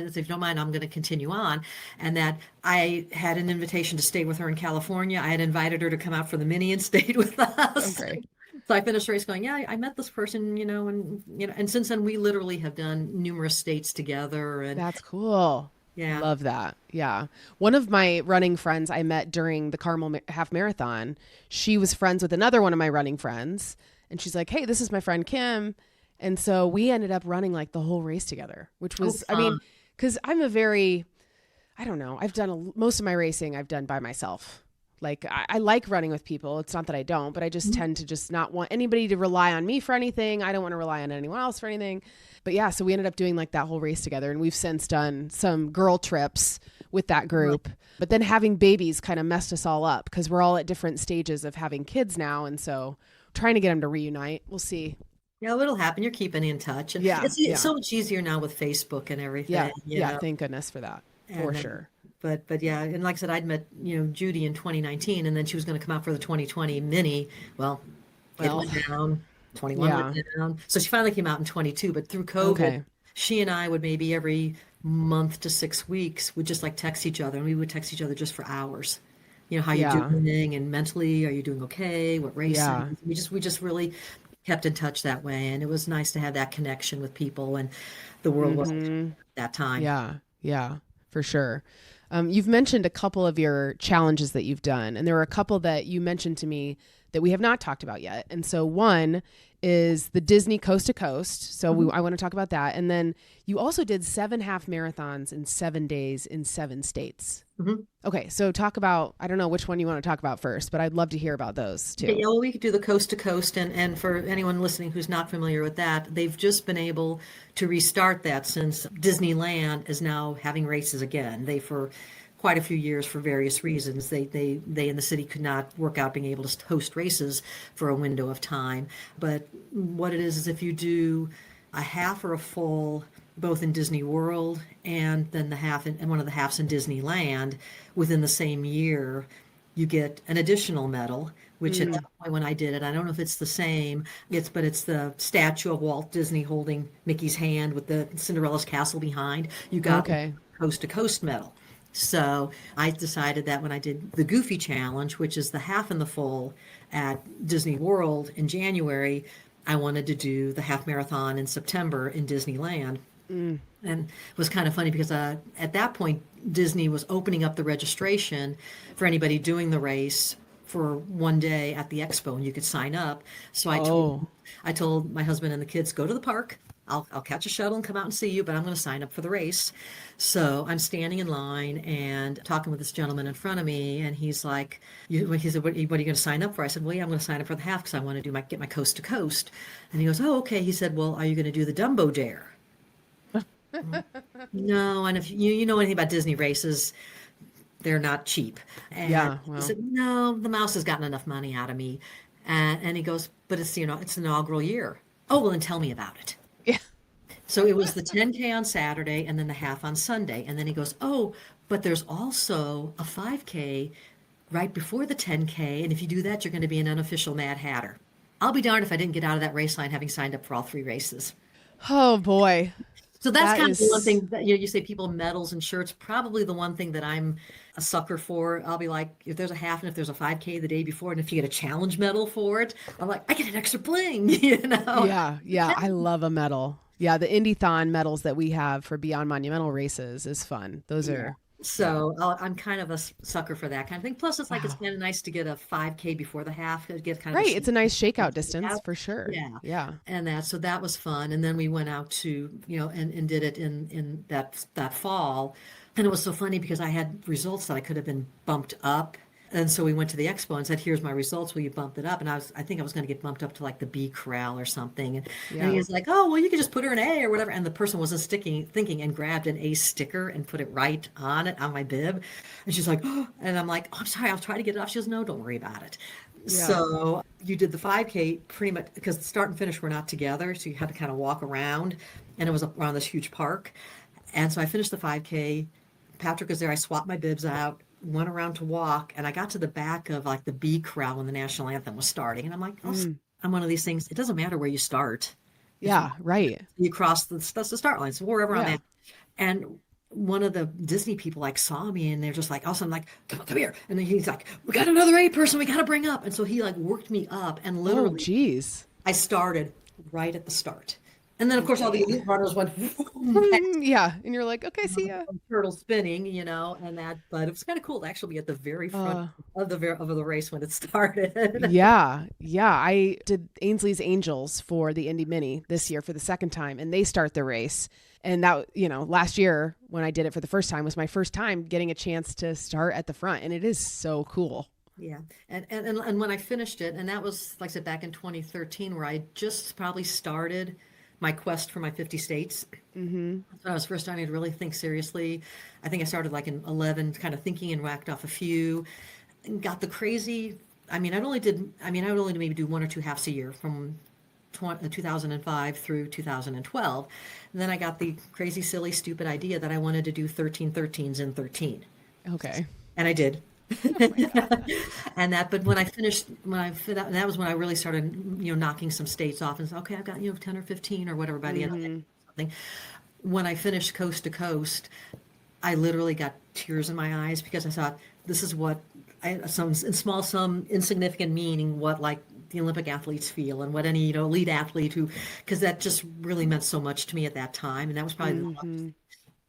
if you don't mind, I'm going to continue on. And that I had an invitation to stay with her in California. I had invited her to come out for the mini and stayed with us. Okay. So I finished the race going, yeah, I met this person, and since then we literally have done numerous states together. And that's cool. Yeah. Love that. Yeah. One of my running friends I met during the Carmel Half Marathon, she was friends with another one of my running friends. And she's like, hey, this is my friend Kim. And so we ended up running like the whole race together, which was, because I'm I don't know, I've done most of my racing I've done by myself. Like I like running with people. It's not that I don't, but I just tend to just not want anybody to rely on me for anything. I don't want to rely on anyone else for anything. But yeah, so we ended up doing like that whole race together, and we've since done some girl trips with that group. But then having babies kind of messed us all up, because we're all at different stages of having kids now. And so trying to get them to reunite. We'll see. Yeah, it'll happen. You're keeping in touch. And it's so much easier now with Facebook and everything. Yeah. Thank goodness for that. For sure. But yeah, and like I said, I'd met, Judy in 2019, and then she was going to come out for the 2020 mini. Well, it went down. 21 went down. So she finally came out in 22, but through COVID, she and I would maybe every month to 6 weeks would just like text each other, and we would text each other just for hours. How you doing, and mentally, are you doing okay? What race? Yeah. We just really kept in touch that way, and it was nice to have that connection with people, and the world wasn't at that time. Yeah, for sure. You've mentioned a couple of your challenges that you've done, and there were a couple that you mentioned to me that we have not talked about yet. And so one is the Disney Coast to Coast. So I want to talk about that. And then you also did 7 half marathons in 7 days in 7 states. Okay. So talk about, I don't know which one you want to talk about first, but I'd love to hear about those too. Yeah, well, we could do the Coast to Coast. And for anyone listening who's not familiar with that, they've just been able to restart that since Disneyland is now having races again. They, for quite a few years, for various reasons, they in the city could not work out being able to host races for a window of time. But what it is if you do a half or a full both in Disney World and then and one of the halves in Disneyland within the same year. You get an additional medal, which at that point when I did it, I don't know if it's the same. But it's the statue of Walt Disney holding Mickey's hand with the Cinderella's castle behind. You got coast to coast medal. So I decided that when I did the Goofy Challenge, which is the half and the full at Disney World in January, I wanted to do the half marathon in September in Disneyland. And it was kind of funny because at that point, Disney was opening up the registration for anybody doing the race for one day at the expo, and you could sign up. So I told my husband and the kids, go to the park. I'll catch a shuttle and come out and see you, but I'm going to sign up for the race. So I'm standing in line and talking with this gentleman in front of me, and he's like, he said, what are you going to sign up for? I said, well, yeah, I'm going to sign up for the half because I want to get my coast to coast. And he goes, oh, okay. He said, well, are you going to do the Dumbo Dare? No, and if you know anything about Disney races, they're not cheap. And he said, no, the mouse has gotten enough money out of me. And he goes, but it's it's inaugural year. Oh, well, then tell me about it. Yeah. So it was the 10K on Saturday and then the half on Sunday. And then he goes, oh, but there's also a 5K right before the 10K. And if you do that, you're going to be an unofficial Mad Hatter. I'll be darned if I didn't get out of that race line having signed up for all 3 races. Oh, boy. So that's kind of the one thing that you say people medals and shirts, probably the one thing that I'm a sucker for. I'll be like, if there's a half and if there's a 5K the day before, and if you get a challenge medal for it, I'm like, I get an extra bling, Yeah. I love a medal. Yeah. The Indython medals that we have for Beyond Monumental races is fun. Those are. So I'm kind of a sucker for that kind of thing. Plus, it's like it's kind of nice to get a 5K before the half. Get kind of it's a nice shakeout distance for sure. Yeah. And so that was fun. And then we went out to and did it in that fall. And it was so funny because I had results that I could have been bumped up. And so we went to the expo and said, here's my results. Will you bump it up? And I think I was going to get bumped up to like the B corral or something. And he was like, oh, well, you could just put her an A or whatever. And the person wasn't thinking and grabbed an A sticker and put it right on my bib. And she's like, oh, and I'm like, oh, I'm sorry, I'll try to get it off. She goes, no, don't worry about it. Yeah. So you did the 5K pretty much because the start and finish were not together. So you had to kind of walk around, and it was around this huge park. And so I finished the 5K. Patrick was there. I swapped my bibs out, went around to walk, and I got to the back of like the B corral when the national anthem was starting. And I'm like, I'm one of these things. It doesn't matter where you start. Yeah, right. You cross that's the start line. So wherever I'm at. And one of the Disney people like saw me, and they're just like, also I'm like, come here. And then he's like, we got another A person we got to bring up. And so he like worked me up, and literally, I started right at the start. And then, of course, all the elite runners went, and you're like, okay, see ya. Turtle spinning, and that. But it was kind of cool to actually be at the very front of the race when it started. Yeah. I did Ainsley's Angels for the Indy Mini this year for the second time, and they start the race. And that, last year when I did it for the first time was my first time getting a chance to start at the front, and it is so cool. Yeah. And when I finished it, and that was, like I said, back in 2013, where I just probably started my quest for my 50 states. Mm-hmm. That's when I was first starting to really think seriously. I think I started like in 11, kind of thinking, and racked off a few, and got the crazy. I would only maybe do 1 or 2 halves a year from 2005 through 2012. And then I got the crazy, silly, stupid idea that I wanted to do 13 13s in 13. Okay. And I did. But when I finished, that was when I really started, knocking some states off and said, okay, I've got, 10 or 15 or whatever by the end of it. Something. When I finished coast to coast, I literally got tears in my eyes because I thought, this is what some insignificant meaning, what like the Olympic athletes feel, and what any, elite athlete because that just really meant so much to me at that time. And that was probably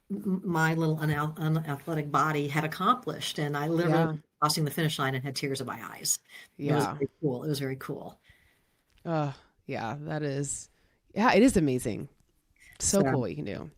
my little unathletic body had accomplished, and I literally crossing the finish line and had tears in my eyes. It was very cool. It was very cool. That is, it is amazing. So cool what you can do.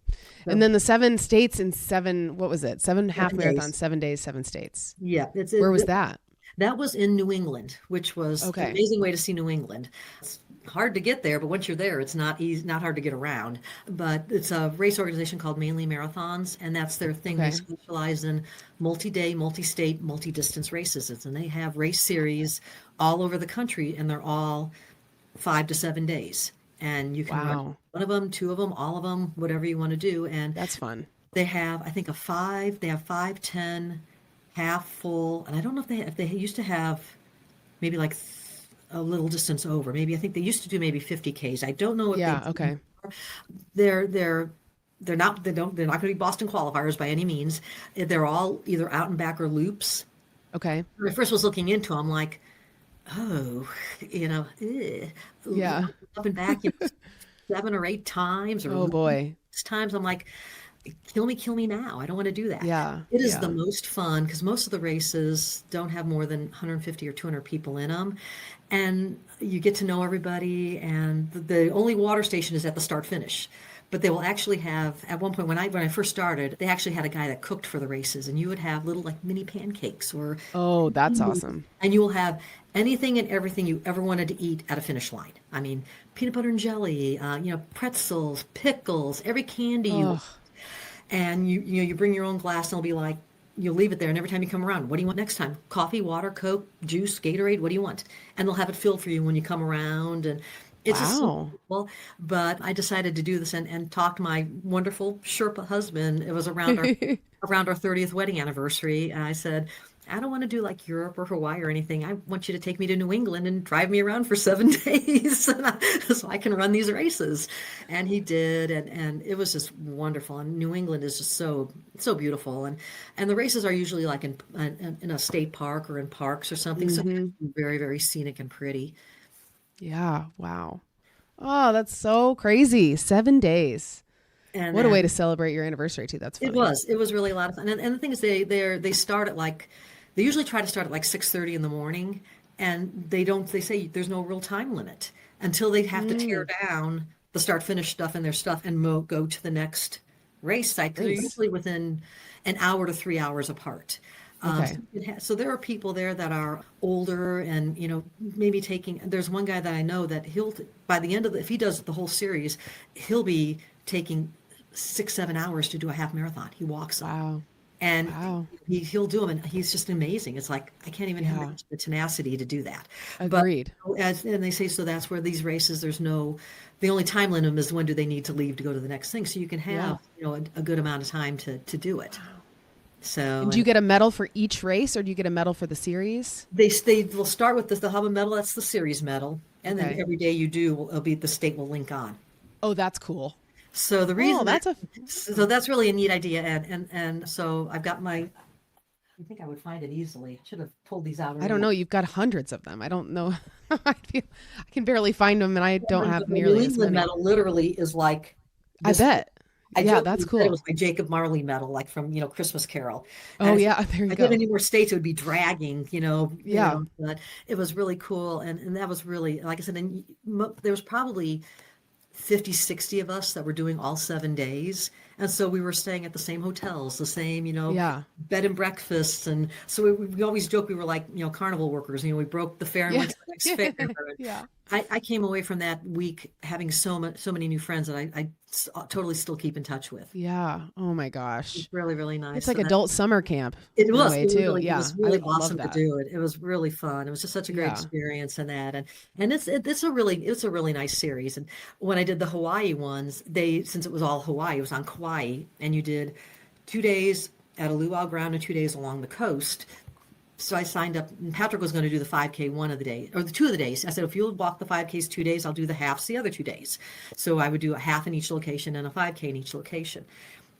And then the 7 states in 7, what was it? 7 half marathons, 7 days, 7 states. Yeah. Where was that? That was in New England, which was an amazing way to see New England. It's hard to get there, but once you're there, it's not easy, not hard to get around. But it's a race organization called Mainly Marathons, and that's their thing. They specialize in multi-day, multi-state, multi-distance races, and they have race series all over the country, and they're all 5 to 7 days. And you can run one of them, two of them, all of them, whatever you want to do. And That's fun. they have, I think, they have 5, 10, half full. And I don't know if they used to have maybe like a little distance over. Maybe I think they used to do maybe 50 Ks. I don't know if Yeah. they Okay. they're not going to be Boston qualifiers by any means. They're all either out and back or loops. Okay. When I first was looking into them, I'm like, oh, Yeah. up and back, 7 or 8 times or Oh boy. 6 times. I'm like, kill me now. I don't want to do that. Yeah. It is Yeah. the most fun because most of the races don't have more than 150 or 200 people in them. And you get to know everybody. And the only water station is at the start finish. But they will actually have, at one point when I first started, they actually had a guy that cooked for the races, and you would have little like mini pancakes or Oh, that's awesome. and you will have anything and everything you ever wanted to eat at a finish line. I mean, peanut butter and jelly, pretzels, pickles, every candy Oh, and you bring your own glass, and they'll be like, you'll leave it there, and every time you come around, what do you want next time? Coffee, water, Coke, juice, Gatorade, what do you want? And they'll have it filled for you when you come around, and it's just so wow. cool. But I decided to do this and talk to my wonderful Sherpa husband. It was around our 30th wedding anniversary, and I said, I don't want to do like Europe or Hawaii or anything. I want you to take me to New England and drive me around for 7 days so I can run these races. And he did, and it was just wonderful. And New England is just so beautiful. And the races are usually like in a state park or in parks or something. So Hmm. very, very scenic and pretty. Yeah. Wow. Oh, that's so crazy. 7 days. And What a way then to celebrate your anniversary too. That's funny. it was really a lot of fun. And the thing is, they start at like, they usually try to start at like 6:30 in the morning, and they say there's no real time limit until they have to tear down the start finish stuff and their stuff and go to the next race site. They're Race. usually within an hour to 3 hours apart. Okay. So there are people there that are older and, maybe there's one guy that I know that by the end of if he does the whole series, he'll be taking 6, 7 hours to do a half marathon. He walks them. Wow. And Wow. he'll do them, and he's just amazing. It's like I can't even Yeah. have the tenacity to do that. Agreed. But and they say, so that's where these races, the only time limit is when do they need to leave to go to the next thing. So you can have a good amount of time to do it. So And do you get a medal for each race, or do you get a medal for the series? they'll start with the Hubba medal. That's the series medal, and Okay. then every day you do, the state will link on. Oh, that's cool. So the reason Oh, so that's really a neat idea, and so I've got I think I would find it easily. Should have pulled these out. I don't know. You've got hundreds of them. I don't know. I can barely find them, and I don't have The nearly New as England many. medal literally is like I this. bet. I Yeah, jokingly that's said cool. It was my Jacob Marley medal, like from Christmas Carol. Oh And yeah, there you I go. did any more states, it would be dragging, Yeah. but it was really cool, and that was really, like I said, and there was probably 50, 60 of us that were doing all 7 days. And so we were staying at the same hotels, the same, Yeah. bed and breakfasts. And so we always joke we were like, carnival workers. We broke the fare and Yeah. went to the next fair. And Yeah. I came away from that week having so many new friends that I totally still keep in touch with. Yeah. Oh my gosh. It's really, really nice. It's like And adult summer camp it in a was way it too. really, it Yeah. was I really love awesome to that. do it. It was really fun. It was just such a great Yeah. experience and that, and it's a really nice series. And when I did the Hawaii ones, since it was all Hawaii, it was on Kauai, and you did 2 days at a luau ground and 2 days along the coast. So I signed up, and Patrick was going to do the 5K one of the days, or the 2 of the days. I said, if you'll walk the 5Ks 2 days, I'll do the halves the other 2 days. So I would do a half in each location and a 5K in each location.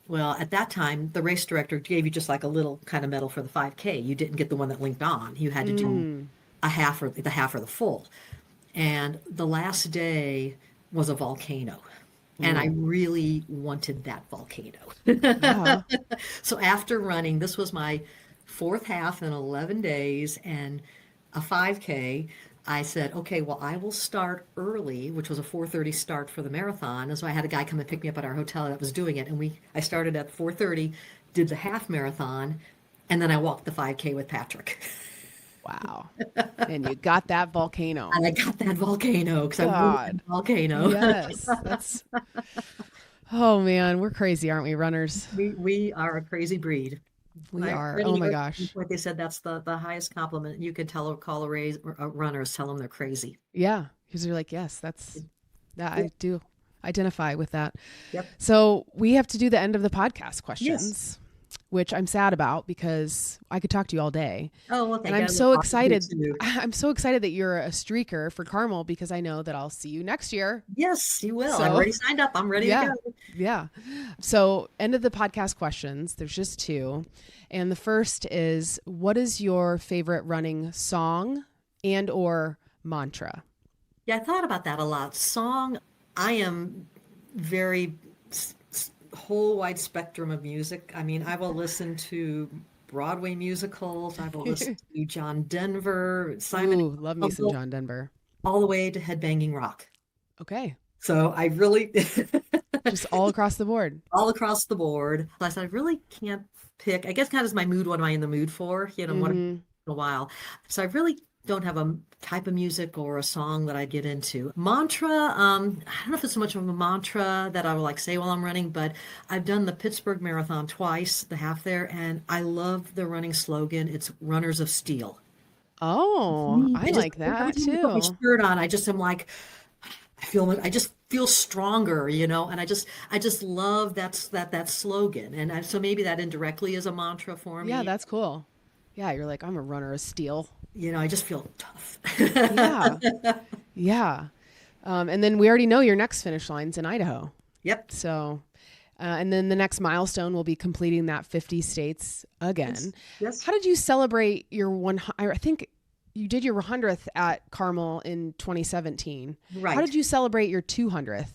Well, at that time, the race director gave you just like a little kind of medal for the 5K. You didn't get the one that linked on. You had to do a half or the full. And the last day was a volcano. And I really wanted that volcano. Yeah. So after running, this was my 4th half in 11 days and a 5K. I said, okay, well, I will start early, which was a 4:30 start for the marathon. And so I had a guy come and pick me up at our hotel that was doing it. And I started at 4:30, did the half marathon, and then I walked the 5K with Patrick. Wow. And you got that volcano. And I got that volcano because I wanted that volcano. Yes. That's Oh man, we're crazy, aren't we, runners? We are a crazy breed. We I are. read Oh my anywhere, gosh. Like they said, that's the highest compliment you could call a runner is tell them they're crazy. Yeah. Because you're like, yes, that I do. identify with that. Yep. So we have to do the end of the podcast questions. Yes. Which I'm sad about because I could talk to you all day. Oh, well, thank and you. I'm so excited. I'm so excited that you're a streaker for Carmel because I know that I'll see you next year. Yes, you will. So, I'm already signed up. I'm ready to go. Yeah. So end of the podcast questions. There's just two. And the first is, what is your favorite running song and or mantra? Yeah, I thought about that a lot. Song, I am very whole wide spectrum of music. I mean, I will listen to Broadway musicals. I will listen to John Denver, Simon. Ooh, love me some John Denver. All the way to headbanging rock. Okay. So I really just all across the board. All across the board. I said I really can't pick. I guess kind of is my mood. What am I in the mood for? You know, what in a while. So I really don't have a type of music or a song that I get into. Mantra, I don't know if it's so much of a mantra that I will like say while I'm running, but I've done the Pittsburgh Marathon twice, the half there, and I love the running slogan. It's Runners of Steel. Oh, I like that too. Put my shirt on, I just am like, I just feel stronger, you know, and I just love that slogan. And so maybe that indirectly is a mantra for me. Yeah, that's cool. Yeah, you're like, I'm a runner of steel. You know, I just feel tough. Yeah. Yeah. And then we already know your next finish line's in Idaho. Yep. So, and then the next milestone will be completing that 50 states again. Yes. How did you celebrate your I think you did your 100th at Carmel in 2017. Right. How did you celebrate your 200th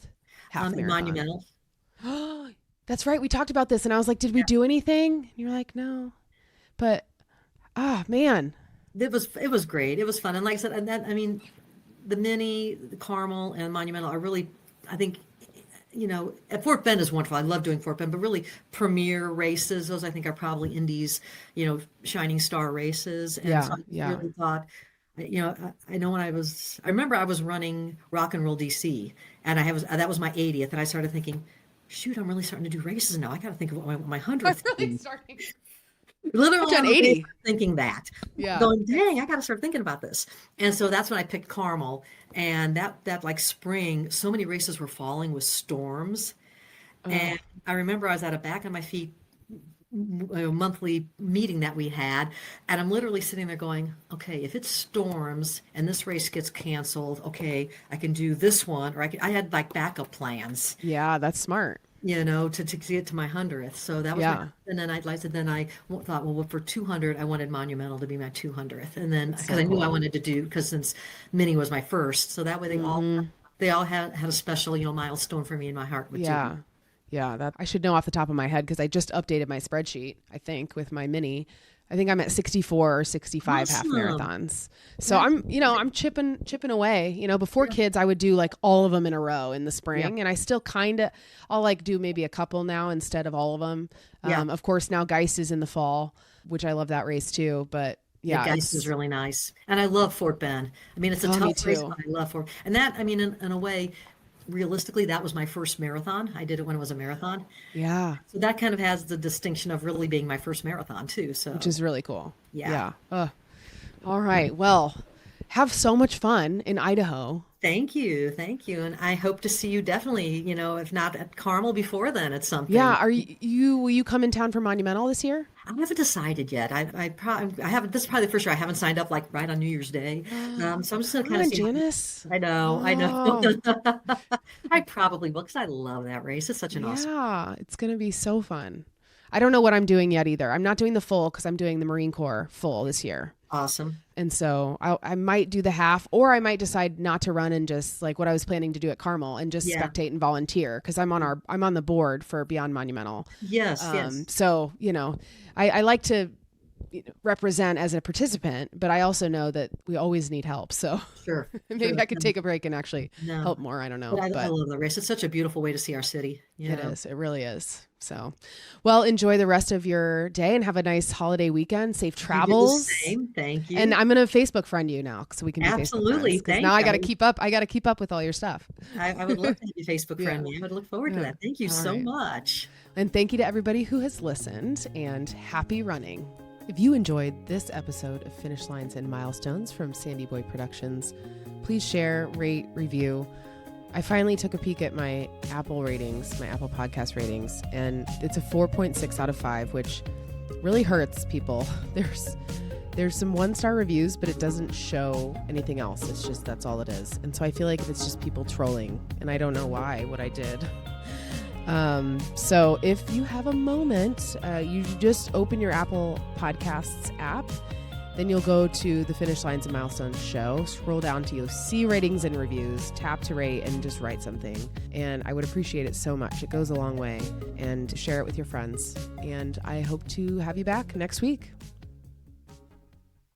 half marathon? Monumental. That's right. We talked about this and I was like, did we do anything? And you're like, no. But, man. It was great. It was fun. And like I said, and that, I mean, the mini, the Carmel and Monumental are really, I think, you know, at Fort Bend is wonderful. I love doing Fort Bend, but really premier races, those I think are probably Indy's, you know, shining star races. And so I really thought, you know, I know when I remember I was running Rock and Roll DC and that was my 80th. And I started thinking, shoot, I'm really starting to do races now. I got to think of what my 100th. I'm really starting. Literally on 80 thinking that, going, dang, I got to start thinking about this. And so that's when I picked Carmel, and that like spring, so many races were falling with storms. And I remember I was at a Back on My Feet monthly meeting that we had, and I'm literally sitting there going, okay, if it storms and this race gets canceled, okay, I can do this one, or I had like backup plans. Yeah, that's smart. You know, to get to my 100th. So that was and then I thought, well, for 200, I wanted Monumental to be my 200th. And then, because I knew I wanted to do, because since Mini was my first, so that way they all had a special, you know, milestone for me in my heart. Yeah. That I should know off the top of my head because I just updated my spreadsheet, I think, with my Mini. I think I'm at 64 or 65 half marathons. So I'm chipping away. You know, before kids, I would do like all of them in a row in the spring. And I still I'll like do maybe a couple now instead of all of them. Of course, now Geist is in the fall, which I love that race too. But yeah, Geist is really nice. And I love Fort Bend. I mean, it's a tough race, but I love Fort. And that, I mean, in a way, realistically, that was my first marathon. I did it when it was a marathon. Yeah. So that kind of has the distinction of really being my first marathon too. So which is really cool. Yeah. All right. Well, have so much fun in Idaho. Thank you. And I hope to see you definitely, you know, if not at Carmel before then at something. Yeah. Will you come in town for Monumental this year? I haven't decided yet. I haven't. This is probably the first year I haven't signed up like right on New Year's Day. So I'm just gonna kind of see. Janice. I know. I probably will because I love that race. It's such an awesome. Yeah, it's gonna be so fun. I don't know what I'm doing yet either. I'm not doing the full because I'm doing the Marine Corps full this year. Awesome. And so I might do the half, or I might decide not to run and just like what I was planning to do at Carmel and just spectate and volunteer because I'm on the board for Beyond Monumental. Yes. So, you know, I like to represent as a participant, but I also know that we always need help. So sure. Maybe I could take a break and actually help more. I don't know. But I love the race. It's such a beautiful way to see our city. It is. It really is. So, well, enjoy the rest of your day and have a nice holiday weekend. Safe travels. Same. Thank you. And I'm going to Facebook friend you now so we can be absolutely. Facebook friends. Now I got to keep up. I got to keep up with all your stuff. I would love to have you Facebook friend me. I would look forward to that. Thank you so much. And thank you to everybody who has listened, and happy running. If you enjoyed this episode of Finish Lines and Milestones from Sandy Boy Productions, please share, rate, review. I finally took a peek at my Apple ratings, my Apple podcast ratings, and it's a 4.6 out of 5, which really hurts people. There's some 1-star reviews, but it doesn't show anything else. It's just, that's all it is. And so I feel like it's just people trolling, and I don't know what I did. So if you have a moment, you just open your Apple Podcasts app, then you'll go to the Finish Lines and Milestones show, scroll down to you'll see ratings and reviews, tap to rate, and just write something. And I would appreciate it so much. It goes a long way. And share it with your friends. And I hope to have you back next week.